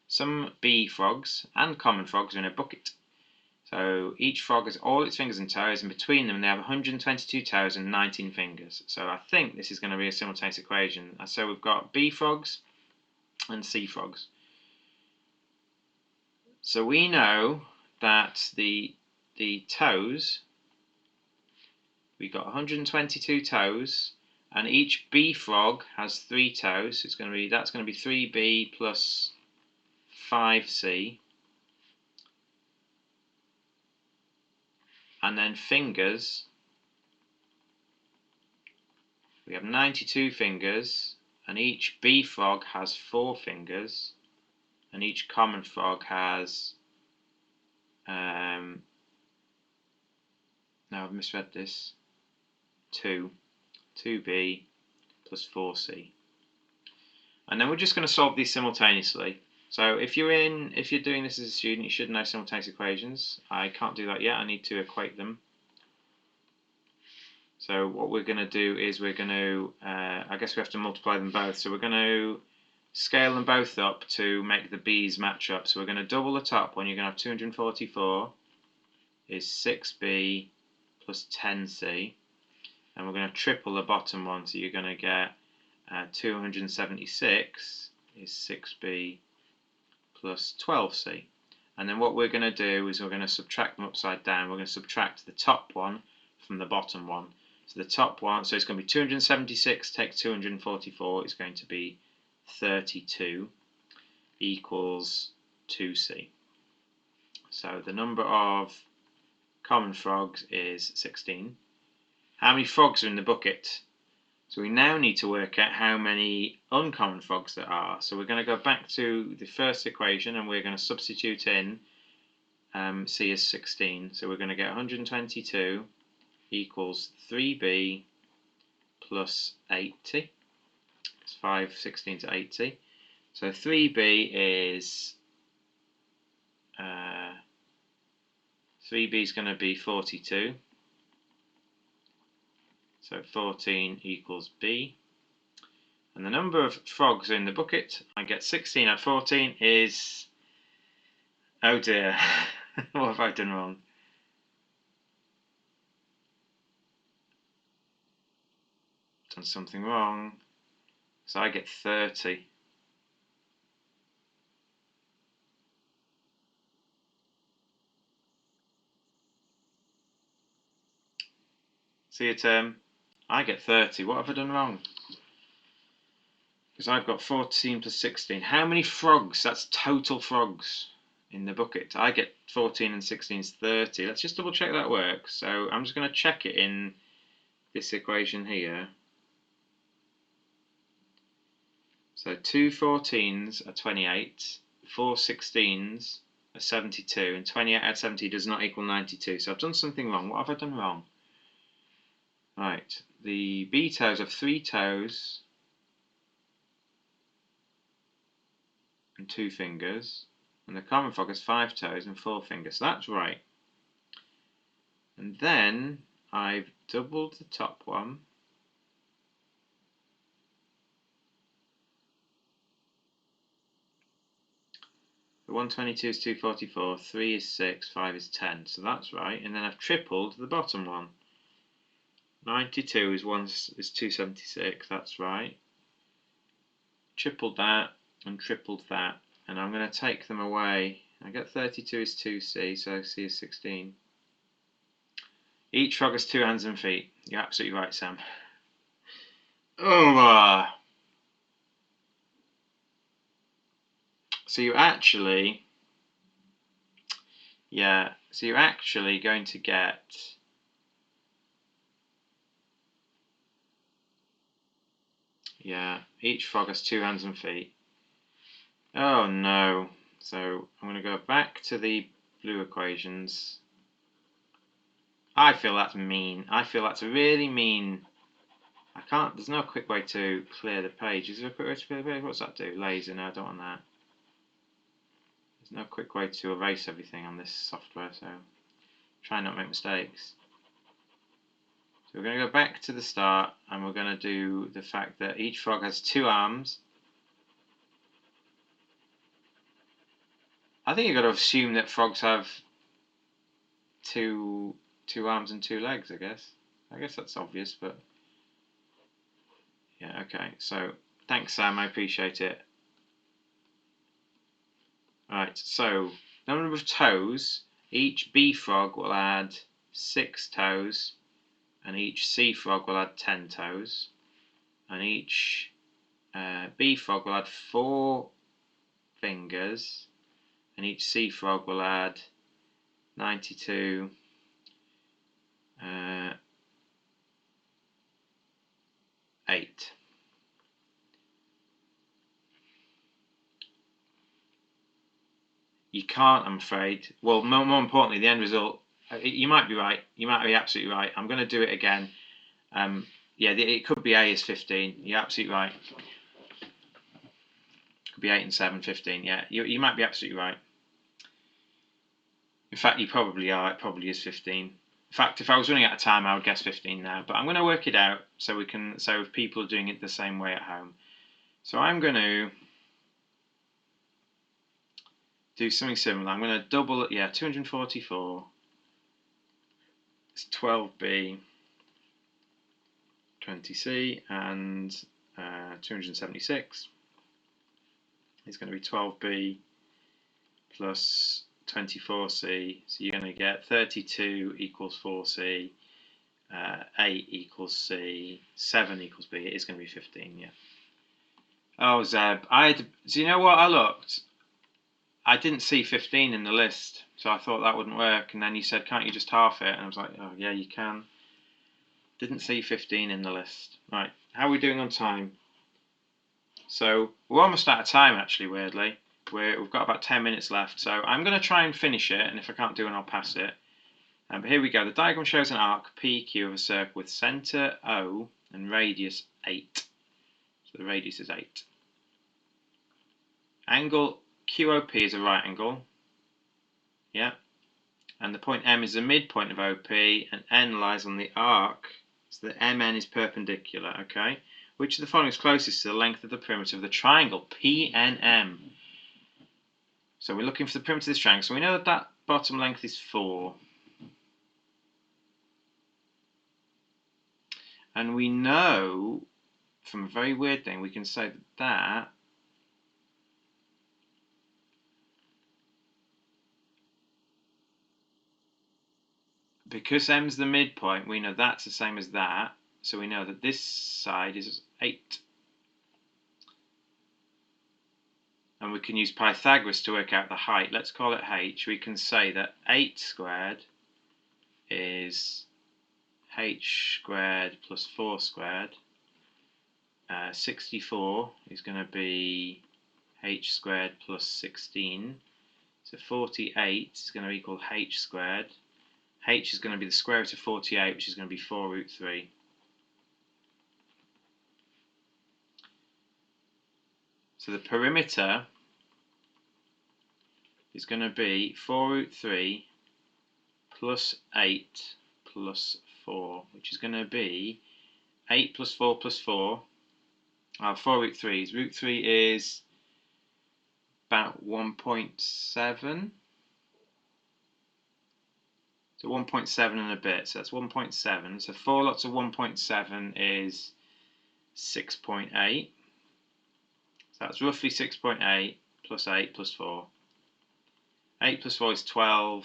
Some bee frogs and common frogs are in a bucket. So each frog has all its fingers and toes, and between them they have 122 toes and 19 fingers. So I think this is going to be a simultaneous equation. So we've got bee frogs and sea frogs. So we know that the toes, we've got 122 toes, and each bee frog has 3 toes. That's going to be 3b plus 5c. And then fingers, we have 92 fingers, and each bee frog has 4 fingers, and each common frog has no, I've misread this, 2b plus 4c. And then we're just going to solve these simultaneously. So if you're doing this as a student, you should know simultaneous equations. I can't do that yet. I need to equate them. So what we're going to do is we're going to, I guess we have to multiply them both. So we're going to scale them both up to make the b's match up. So we're going to double the top one. You're going to have 244 is 6b plus 10c. And we're going to triple the bottom one. So you're going to get 276 is 6b plus 12c. And then what we're going to do is we're going to subtract them upside down. We're going to subtract the top one from the bottom one. So the top one, so it's going to be 276 take 244 is going to be 32 equals 2c. So the number of common frogs is 16. How many frogs are in the bucket? So we now need to work out how many uncommon frogs there are. So we're going to go back to the first equation and we're going to substitute in c is 16. So we're going to get 122 equals 3b plus 80. It's 5 16 to 80. So 3b is 3b is going to be 42. So 14 equals b. And the number of frogs in the bucket, I get 16 add 14 is, oh dear, what have I done wrong? Done something wrong. So I get 30. See a term? I get 30. What have I done wrong? Because I've got 14 plus 16. How many frogs? That's total frogs in the bucket. I get 14 and 16 is 30. Let's just double check that works. So I'm just going to check it in this equation here. So 2 14s are 28, 4 16s are 72, and 28 add 70 does not equal 92. So I've done something wrong. What have I done wrong? Right, the bee toes have 3 toes and 2 fingers, and the common frog has 5 toes and 4 fingers. So that's right. And then I've doubled the top one. The 122 is 244, 3 is 6, 5 is 10. So that's right. And then I've tripled the bottom one. 92 is 276. That's right. Tripled that and tripled that. And I'm going to take them away. I get 32 is 2c, so c is 16. Each frog has 2 hands and feet. You're absolutely right, Sam. Oh, so you actually, so you're actually going to get, each frog has 2 hands and feet. Oh no. So I'm going to go back to the blue equations. I feel that's mean. I feel that's really mean. I can't, there's no quick way to clear the page. Is there a quick way to clear the page? What's that do? Laser, no, I don't want that. There's no quick way to erase everything on this software, so try not to make mistakes. So we're going to go back to the start and we're going to do the fact that each frog has 2 arms. I think you've got to assume that frogs have two arms and 2 legs, I guess. I guess that's obvious, but yeah, okay. So thanks, Sam, I appreciate it. Right, so number of toes, each B frog will add 6 toes, and each C frog will add 10 toes, and each B frog will add 4 fingers, and each C frog will add 92 8. You can't, I'm afraid. Well, more importantly, the end result, you might be right. You might be absolutely right. I'm going to do it again. Yeah, it could be A is 15. You're absolutely right. It could be 8 and 7, 15. Yeah, you might be absolutely right. In fact, you probably are. It probably is 15. In fact, if I was running out of time, I would guess 15 now. But I'm going to work it out so we can. So if people are doing it the same way at home, so I'm going to do something similar. I'm going to double it. Yeah, 244. It's 12B, 20C, and 276 is going to be 12B plus 24C. So you're going to get 32 equals 4C, 8 equals C, 7 equals B. It is going to be 15, yeah. Oh, Zeb, so you know what? I looked. I didn't see 15 in the list, so I thought that wouldn't work. And then you said, can't you just half it? And I was like, oh, yeah, you can. Didn't see 15 in the list. Right, how are we doing on time? So we're almost out of time, actually, weirdly. We've got about 10 minutes left, so I'm going to try and finish it, and if I can't do it, I'll pass it. But here we go. The diagram shows an arc PQ of a circle with centre O and radius 8. So the radius is 8. Angle QOP is a right angle. Yeah. And the point M is the midpoint of OP, and N lies on the arc, so that MN is perpendicular, okay? Which of the following is closest to the length of the perimeter of the triangle PNM? So we're looking for the perimeter of this triangle. So we know that that bottom length is 4. And we know, from a very weird thing, we can say that because M's the midpoint, we know that's the same as that. So we know that this side is 8. And we can use Pythagoras to work out the height. Let's call it h. We can say that 8 squared is h squared plus 4 squared. 64 is going to be h squared plus 16. So 48 is going to equal h squared. H is going to be the square root of 48, which is going to be 4 root 3. So the perimeter is going to be 4 root 3 plus 8 plus 4, which is going to be 8 plus 4 plus 4. 4 root 3. Root 3 is about 1.7. So 1.7 and a bit. So that's 1.7. So 4 lots of 1.7 is 6.8. So that's roughly 6.8 plus 8 plus 4. 8 plus 4 is 12.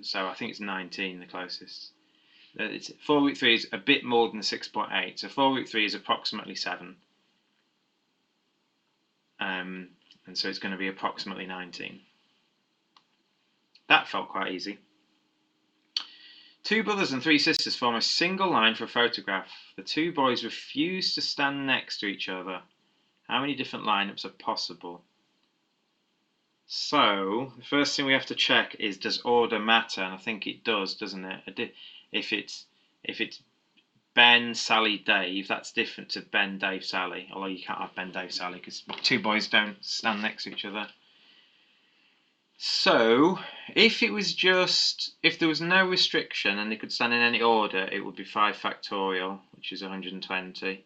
So I think it's 19, the closest. 4 root 3 is a bit more than the 6.8, so 4 root 3 is approximately 7. And so it's going to be approximately 19. That felt quite easy. 2 brothers and 3 sisters form a single line for a photograph. The 2 boys refuse to stand next to each other. How many different lineups are possible? So, the first thing we have to check is, does order matter? And I think it does, doesn't it? If it's Ben, Sally, Dave, that's different to Ben, Dave, Sally. Although you can't have Ben, Dave, Sally because 2 boys don't stand next to each other. So, if there was no restriction and they could stand in any order, it would be 5 factorial, which is 120.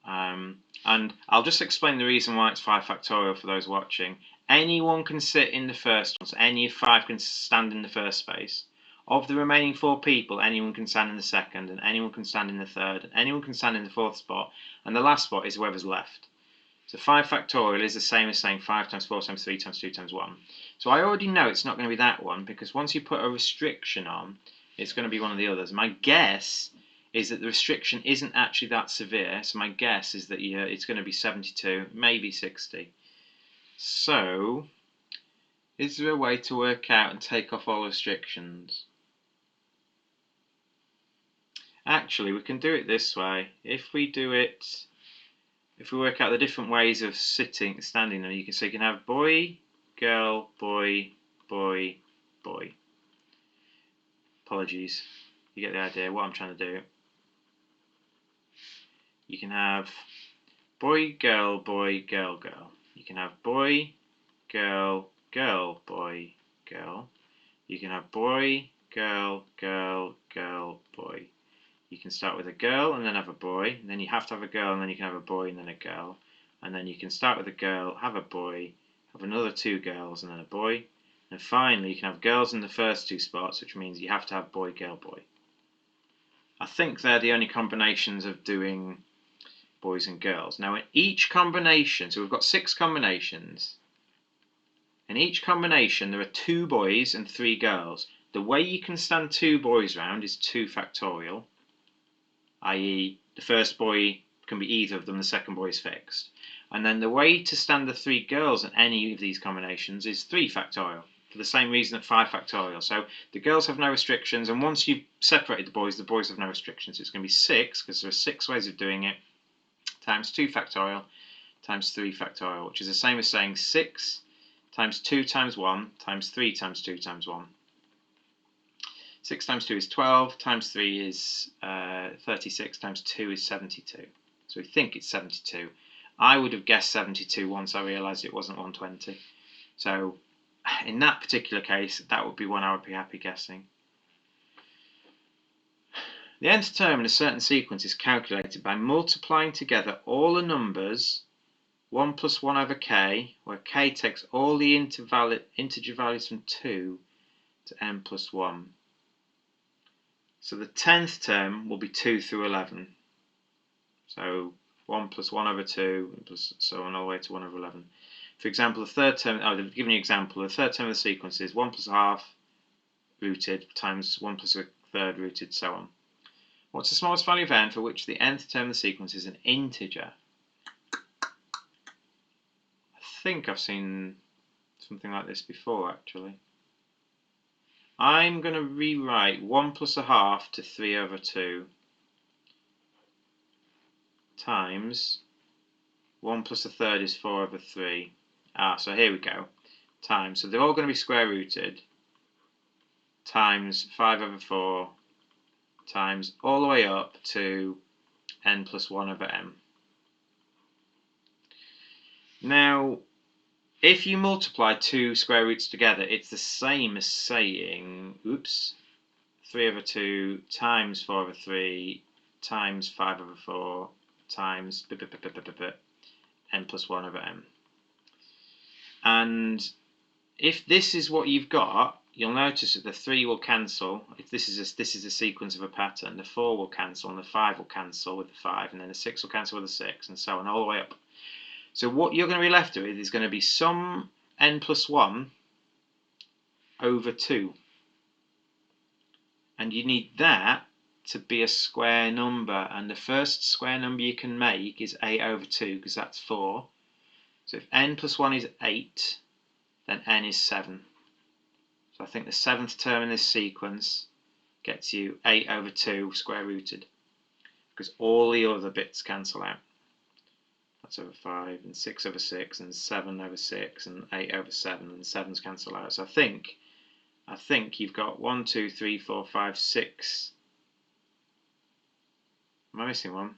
And I'll just explain the reason why it's 5 factorial for those watching. Anyone can sit in the first one, so any of 5 can stand in the first space. Of the remaining 4 people, anyone can stand in the second, and anyone can stand in the third, and anyone can stand in the fourth spot, and the last spot is whoever's left. So 5 factorial is the same as saying 5 times 4 times 3 times 2 times 1. So I already know it's not going to be that one, because once you put a restriction on, it's going to be one of the others. My guess is that the restriction isn't actually that severe, so my guess is that it's going to be 72, maybe 60. So, is there a way to work out and take off all restrictions? Actually, we can do it this way. If we work out the different ways of standing, and so you can have boy, girl, boy, boy, boy. Apologies, you get the idea what I'm trying to do. You can have boy, girl, girl. You can have boy, girl, girl, boy, girl. You can have boy, girl, girl, girl, boy. You can start with a girl and then have a boy, and then you have to have a girl and then you can have a boy and then a girl. And then you can start with a girl, have a boy, have another 2 girls and then a boy. And finally you can have girls in the first 2 spots, which means you have to have boy, girl, boy. I think they're the only combinations of doing boys and girls. Now in each combination, so we've got 6 combinations. In each combination there are 2 boys and 3 girls. The way you can stand 2 boys round is 2 factorial, i.e. the first boy can be either of them, the second boy is fixed. And then the way to stand the 3 girls in any of these combinations is 3 factorial, for the same reason that 5 factorial. So the girls have no restrictions, and once you've separated the boys have no restrictions. It's going to be 6, because there are 6 ways of doing it, times 2 factorial times 3 factorial, which is the same as saying 6 times 2 times 1 times 3 times 2 times 1. 6 times 2 is 12, times 3 is 36, times 2 is 72. So we think it's 72. I would have guessed 72 once I realised it wasn't 120. So in that particular case, that would be one I would be happy guessing. The nth term in a certain sequence is calculated by multiplying together all the numbers 1 plus 1 over k, where k takes all the integer values from 2 to n plus 1. So the 10th term will be 2 through 11. So 1 plus 1 over 2, plus so on all the way to 1 over 11. For example, the third term, they've given you an example. The third term of the sequence is 1 plus a half rooted times 1 plus a third rooted, so on. What's the smallest value of n for which the nth term of the sequence is an integer? I think I've seen something like this before, actually. I'm going to rewrite 1 plus a half to 3 over 2 times 1 plus a third is 4 over 3. So here we go. Times, so they're all going to be square rooted, times 5 over 4 times all the way up to n plus 1 over m. Now, if you multiply 2 square roots together, it's the same as saying, 3 over 2 times 4 over 3 times 5 over 4 times n plus 1 over m. And if this is what you've got, you'll notice that the 3 will cancel. If this is a sequence of a pattern, the 4 will cancel, and the 5 will cancel with the 5, and then the 6 will cancel with the 6, and so on, all the way up. So what you're going to be left with is going to be some n plus 1 over 2. and you need that to be a square number, and the first square number you can make is 8 over 2 because that's 4. So if n plus 1 is 8, then n is 7. So I think the 7th term in this sequence gets you 8 over 2 square rooted, because all the other bits cancel out. That's over 5, and 6 over 6, and 7 over 6, and 8 over 7, and 7's cancel out. So I think you've got 1, 2, 3, 4, 5, 6. Am I missing one?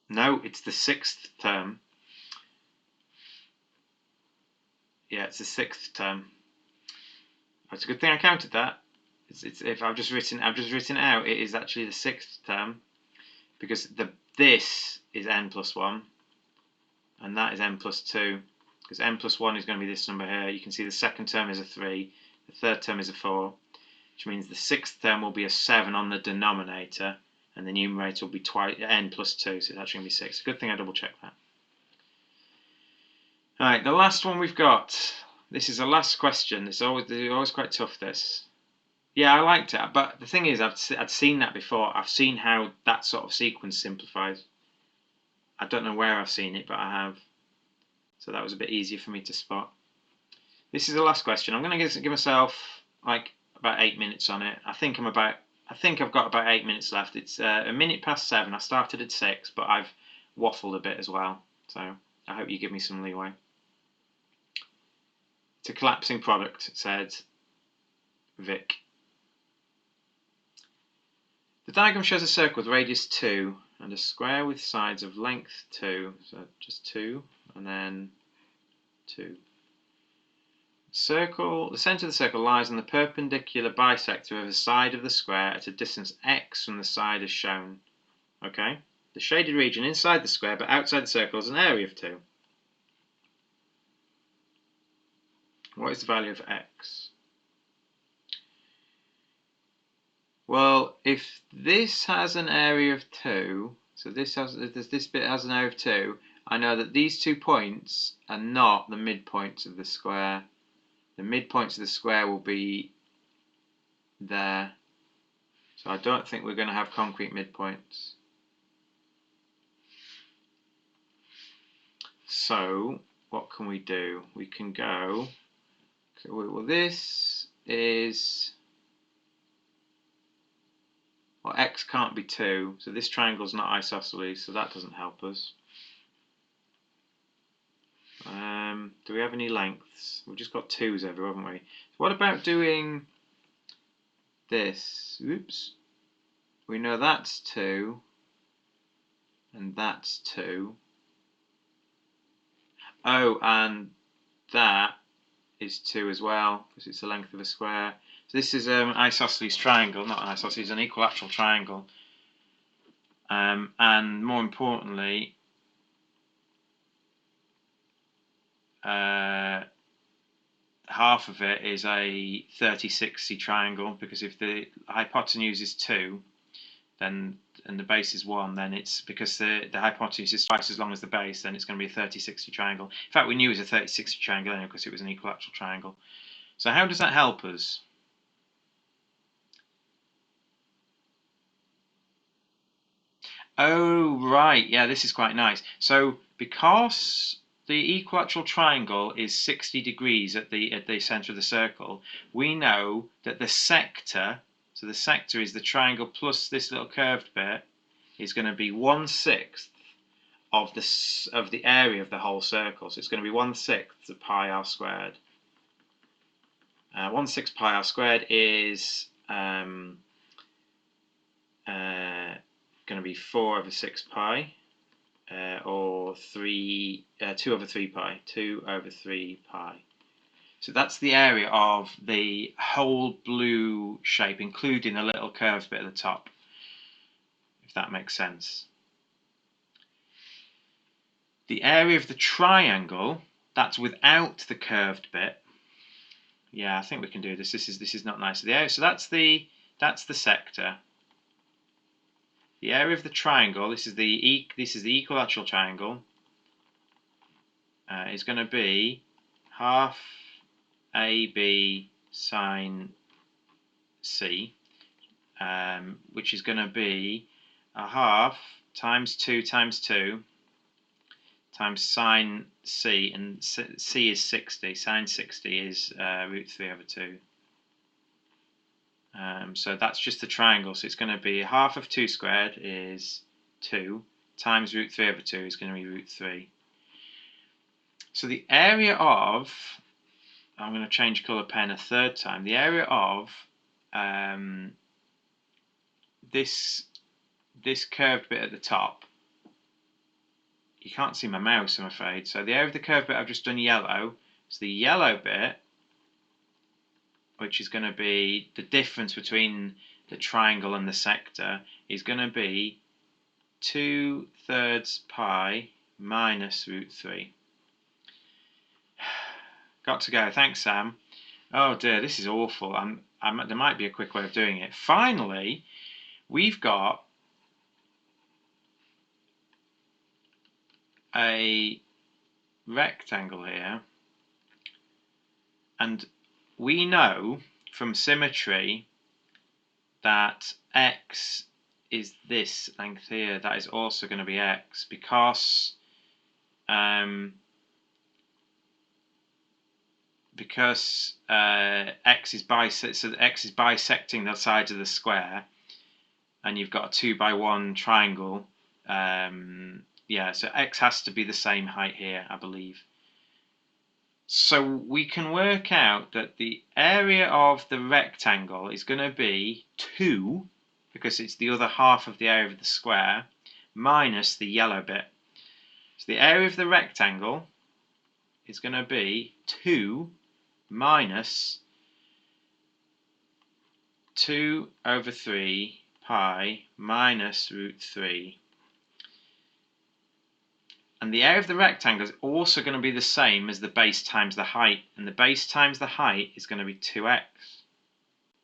No, it's the 6th term. Yeah, it's the 6th term. It's a good thing I counted that. It's if I've just written it out, it is actually the 6th term, because this is n plus 1, and that is n plus 2. Because n plus 1 is going to be this number here. You can see the 2nd term is a 3, the 3rd term is a 4, which means the 6th term will be a 7 on the denominator, and the numerator will be n plus 2, so it's actually going to be 6. Good thing I double checked that. Alright, the last one we've got. This is the last question. They're always quite tough, this. Yeah, I liked it, but the thing is, I'd seen that before. I've seen how that sort of sequence simplifies. I don't know where I've seen it, but I have. So that was a bit easier for me to spot. This is the last question. I'm going to give myself like about 8 minutes on it. I think I've got about 8 minutes left. It's a minute past 7. I started at 6, but I've waffled a bit as well. So I hope you give me some leeway. It's a collapsing product, said Vic. The diagram shows a circle with radius 2 and a square with sides of length 2. So just 2 and then 2. The centre of the circle lies on the perpendicular bisector of the side of the square at a distance x from the side as shown. Okay? The shaded region inside the square but outside the circle is an area of 2. What is the value of x? Well, if this has an area of 2, so this bit has an area of 2, I know that these 2 points are not the midpoints of the square. The midpoints of the square will be there. So I don't think we're going to have concrete midpoints. So what can we do? We can go, well, this is, well, x can't be 2, so this triangle's not isosceles, so that doesn't help us. Do we have any lengths? We've just got 2's everywhere, haven't we? So what about doing this? Oops. We know that's 2, and that's 2. Oh, and that is 2 as well, because it's the length of a square. So this is an isosceles triangle, not an isosceles, an equilateral triangle. And more importantly, half of it is a 30-60 triangle, because if the hypotenuse is 2, then and the base is 1, then it's because the hypotenuse is twice as long as the base, then it's going to be a 30-60 triangle. In fact, we knew it was a 30-60 triangle anyway because it was an equilateral triangle. So how does that help us? Oh, right, yeah, this is quite nice. So because the equilateral triangle is 60 degrees at the center of the circle, we know that the sector, so the sector is the triangle plus this little curved bit, is going to be 1/6 of the area of the whole circle. So it's going to be 1/6 of pi r squared. 1/6 pi r squared is going to be 4 over 6 pi, or 2 over 3 pi. 2 over 3 pi. So that's the area of the whole blue shape, including a little curved bit at the top, if that makes sense. The area of the triangle, that's without the curved bit. Yeah, I think we can do this. This is not nice. So that's the sector. The area of the triangle, this is the equilateral triangle, is going to be half AB sine C, which is going to be a half times 2 times 2 times sine C, and C is 60. Sine 60 is root 3 over 2. So that's just the triangle. So it's going to be half of 2 squared is 2 times root 3 over 2 is going to be root 3. So the area of, I'm going to change colour pen a third time, the area of this curved bit at the top, you can't see my mouse, I'm afraid, so the area of the curved bit I've just done yellow, so the yellow bit, which is going to be the difference between the triangle and the sector, is going to be 2/3 pi minus root 3. Got to go. Thanks, Sam. Oh dear, this is awful. There might be a quick way of doing it. Finally, we've got a rectangle here, and we know from symmetry that x is this length here. That is also going to be x because x is bisecting the sides of the square, and you've got a 2 by 1 triangle. Yeah, so x has to be the same height here, I believe. So we can work out that the area of the rectangle is going to be 2, because it's the other half of the area of the square, minus the yellow bit. So the area of the rectangle is going to be 2 minus 2 over 3 pi minus root 3. And the area of the rectangle is also going to be the same as the base times the height. And the base times the height is going to be 2x.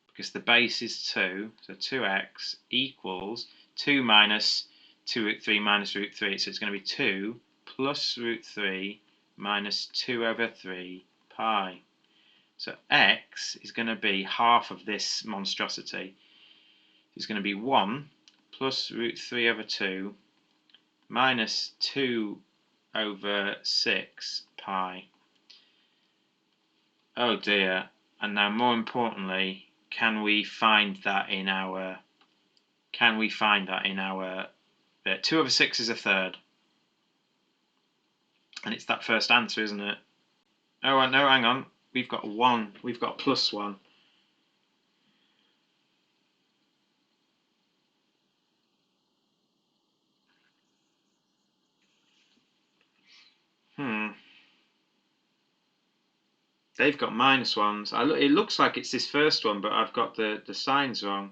Because the base is 2, so 2x equals 2 minus 2 root 3 minus root 3. So it's going to be 2 plus root 3 minus 2 over 3 pi. So x is going to be half of this monstrosity. It's going to be 1 plus root 3 over 2 minus 2 over 6 pi. Oh dear. And now more importantly, can we find that in our 2 over 6 is a third. And it's that first answer, isn't it? Oh no, hang on. We've got 1. We've got plus 1. They've got minus 1s. It looks like it's this first one, but I've got the signs wrong.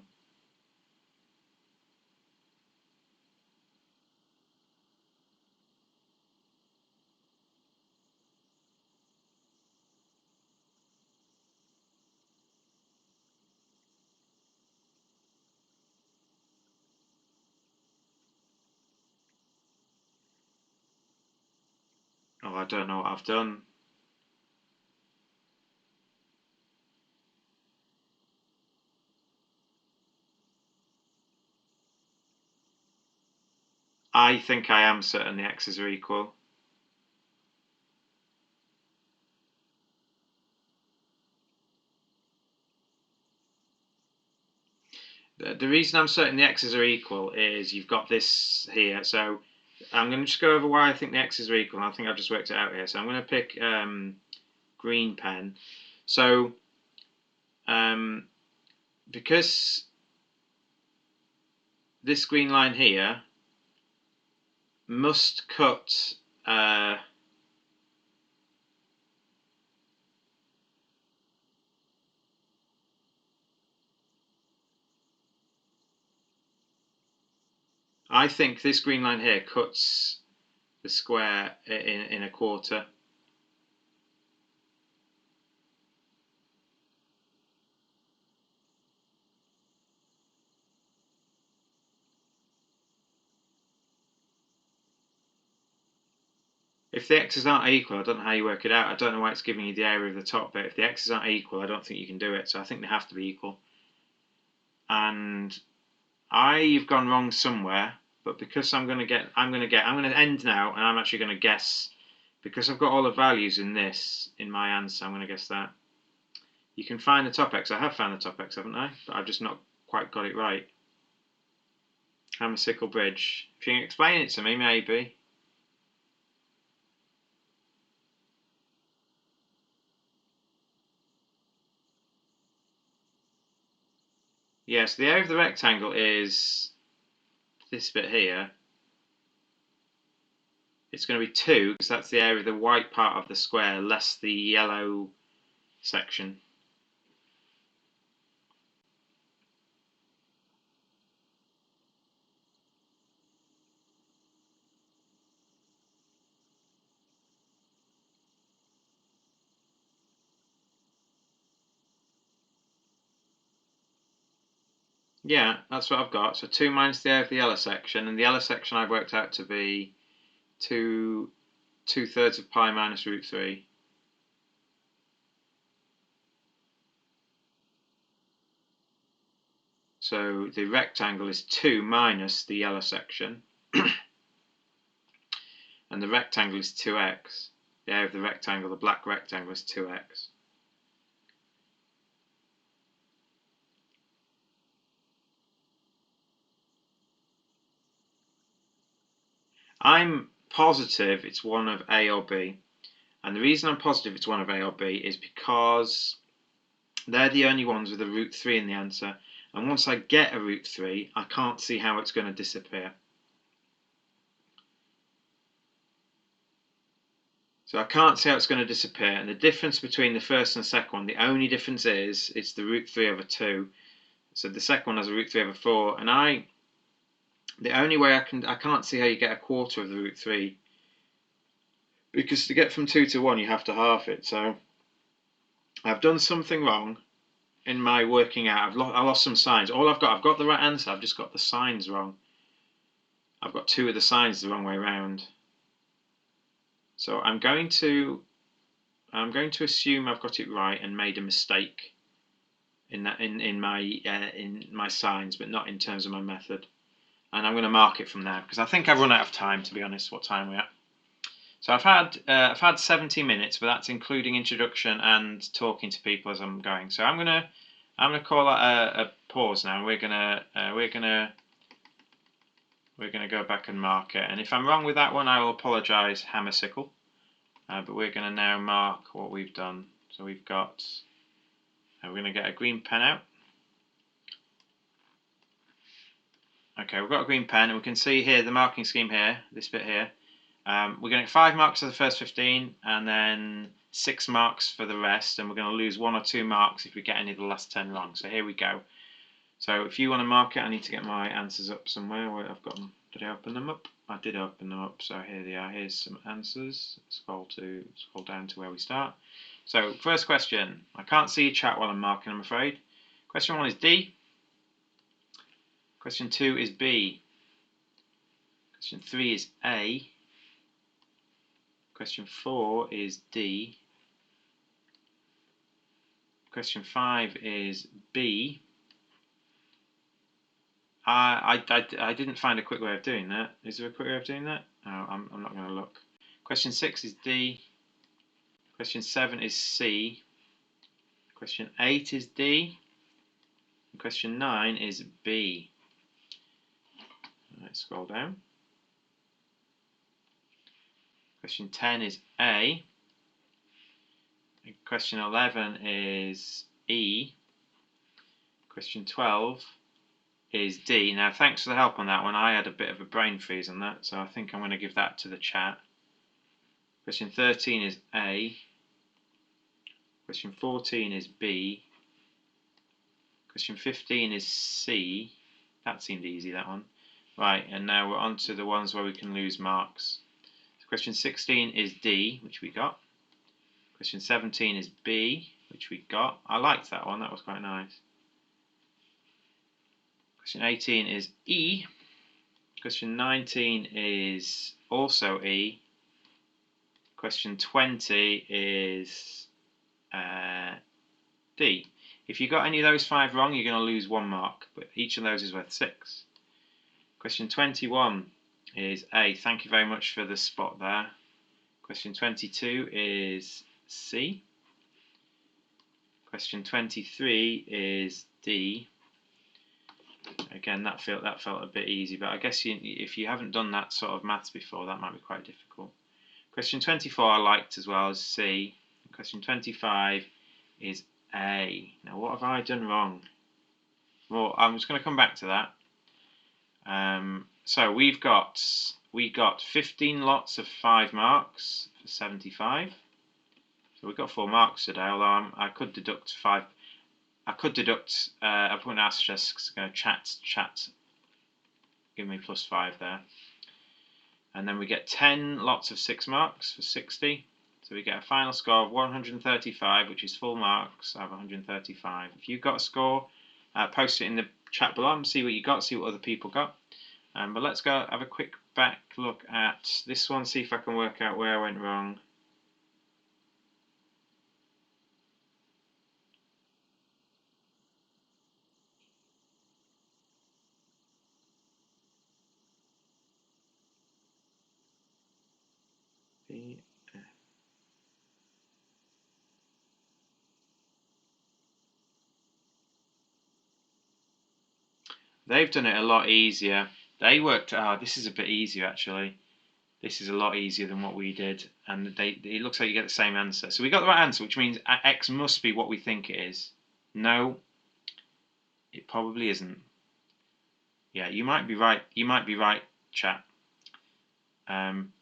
Oh, I don't know what I've done. I think I am certain the x's are equal. The reason I'm certain the x's are equal is you've got this here. So I'm going to just go over why I think the x's are equal. I think I've just worked it out here. So I'm going to pick green pen. So because this green line here must cut I think this green line here cuts the square in a quarter. If the x's aren't equal, I don't know how you work it out. I don't know why it's giving you the area of the top bit. If the x's aren't equal, I don't think you can do it. So I think they have to be equal. And I've gone wrong somewhere, but because I'm going to end now, and I'm actually going to guess, because I've got all the values in my answer, I'm going to guess that. You can find the top x. I have found the top x, haven't I? But I've just not quite got it right. Hammer-sickle bridge. If you can explain it to me, maybe. Yes, the area of the rectangle is this bit here. It's going to be 2, because that's the area of the white part of the square, less the yellow section. Yeah, that's what I've got. So 2 minus the area of the yellow section, and the yellow section I've worked out to be 2/3 of pi minus root 3. So the rectangle is 2 minus the yellow section, and the rectangle is 2x. The area of the rectangle, the black rectangle, is 2x. I'm positive it's one of A or B, and the reason I'm positive it's one of A or B is because they're the only ones with a root 3 in the answer, and once I get a root 3, I can't see how it's going to disappear. So I can't see how it's going to disappear, and the difference between the first and the second one, the only difference is it's the root 3 over 2. So the second one has a root 3 over 4, and the only way I can't see how you get a quarter of the root 3, because to get from 2 to 1 you have to half it. So I've done something wrong in my working out. I lost some signs. I've got the right answer, I've just got the signs wrong. I've got 2 of the signs the wrong way around. So I'm going to assume I've got it right and made a mistake in my signs, but not in terms of my method. And I'm going to mark it from there because I think I've run out of time, to be honest. What time we're at? So I've had 70 minutes, but that's including introduction and talking to people as I'm going. So I'm gonna call that a pause now. We're gonna go back and mark it. And if I'm wrong with that one, I will apologise, hammer sickle. But we're gonna now mark what we've done. So we've got. We're gonna get a green pen out. Okay, we've got a green pen, and we can see here the marking scheme here. This bit here. We're going to get 5 marks for the first 15 and then 6 marks for the rest, and we're going to lose 1 or 2 marks if we get any of the last 10 wrong. So here we go. So if you want to mark it, I need to get my answers up somewhere. Where I've got them. Did I open them up? I did open them up, so here they are. Here's some answers. Scroll down to where we start. So first question. I can't see your chat while I'm marking, I'm afraid. Question 1 is D. Question 2 is B. Question 3 is A. Question 4 is D. Question 5 is B. I didn't find a quick way of doing that. Is there a quick way of doing that? No, I'm not going to look. Question 6 is D. Question 7 is C. Question 8 is D. And question 9 is B. Let's scroll down. Question 10 is A. And question 11 is E. Question 12 is D. Now, thanks for the help on that one. I had a bit of a brain freeze on that, so I think I'm going to give that to the chat. Question 13 is A. Question 14 is B. Question 15 is C. That seemed easy, that one. Right, and now we're on to the ones where we can lose marks. So question 16 is D, which we got. Question 17 is B, which we got. I liked that one, that was quite nice. Question 18 is E. Question 19 is also E. Question 20 is D. If you got any of those 5 wrong, you're going to lose 1 mark, but each of those is worth 6. Question 21 is A. Thank you very much for the spot there. Question 22 is C. Question 23 is D. Again, that felt a bit easy, but I guess if you haven't done that sort of maths before, that might be quite difficult. Question 24 I liked as well as C. Question 25 is A. Now, what have I done wrong? Well, I'm just going to come back to that. So we got 15 lots of 5 marks for 75. So we got 4 marks today, although I could deduct 5. I could deduct, I put an asterisk, chat, give me +5 there. And then we get 10 lots of 6 marks for 60. So we get a final score of 135, which is full marks. I have 135. If you've got a score, post it in the chat below and see what you got, see what other people got. But let's go have a quick back look at this one, see if I can work out where I went wrong. They've done it a lot easier. They worked. This is a bit easier actually. This is a lot easier than what we did, and it looks like you get the same answer. So we got the right answer, which means x must be what we think it is. No, it probably isn't. Yeah, you might be right. You might be right, chat.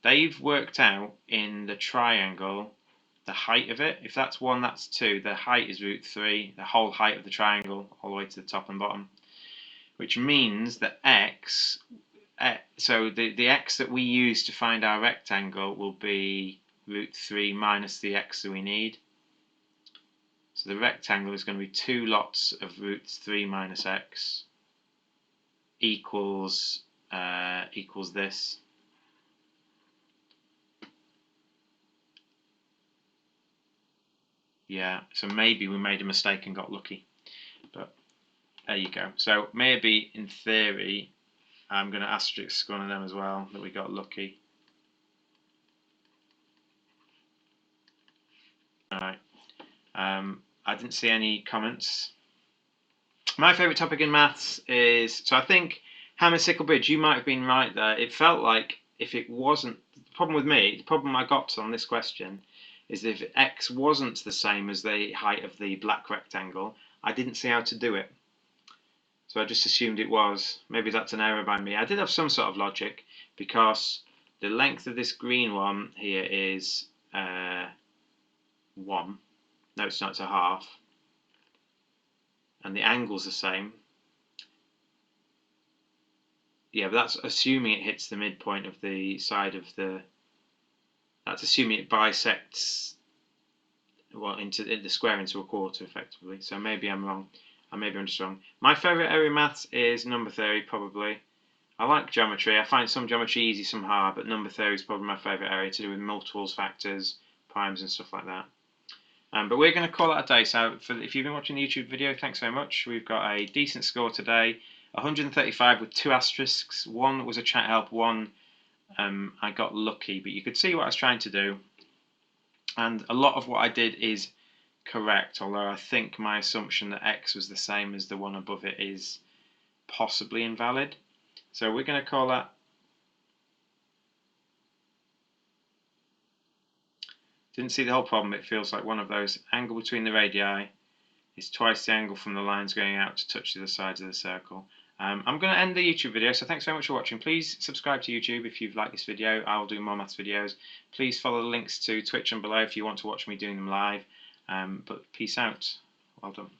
They've worked out in the triangle the height of it. If that's 1, that's 2. The height is √3. The whole height of the triangle, all the way to the top and bottom. Which means that x, so the x that we use to find our rectangle will be √3 minus the x that we need. So the rectangle is going to be 2 lots of √3 minus x equals this. Yeah, so maybe we made a mistake and got lucky, but there you go. So maybe in theory, I'm going to asterisk one of them as well, that we got lucky. Alright, I didn't see any comments. My favourite topic in maths is, so I think Hammer-Sickle Bridge, you might have been right there. It felt like if it wasn't, the problem with me, the problem I got on this question is if x wasn't the same as the height of the black rectangle, I didn't see how to do it. So I just assumed it was. Maybe that's an error by me. I did have some sort of logic because the length of this green one here is 1. No, it's not, it's a half. And the angle's the same. Yeah, but that's assuming it hits the midpoint of the side of the... That's assuming it bisects, well, into the square into a quarter, effectively. So maybe I'm wrong. Maybe I'm just wrong. My favourite area of maths is number theory, probably. I like geometry. I find some geometry easy, some hard, but number theory is probably my favourite area to do with multiples, factors, primes, and stuff like that. But we're going to call that a day. So if you've been watching the YouTube video, thanks very much. We've got a decent score today. 135 with 2 asterisks. 1 was a chat help, 1 I got lucky, but you could see what I was trying to do. And a lot of what I did is correct, although I think my assumption that x was the same as the one above it is possibly invalid. So we're going to call that... Didn't see the whole problem. It feels like one of those. Angle between the radii is twice the angle from the lines going out to touch the other sides of the circle. I'm going to end the YouTube video, so thanks very much for watching. Please subscribe to YouTube if you've liked this video. I'll do more maths videos. Please follow the links to Twitch and below if you want to watch me doing them live. But peace out. Well done.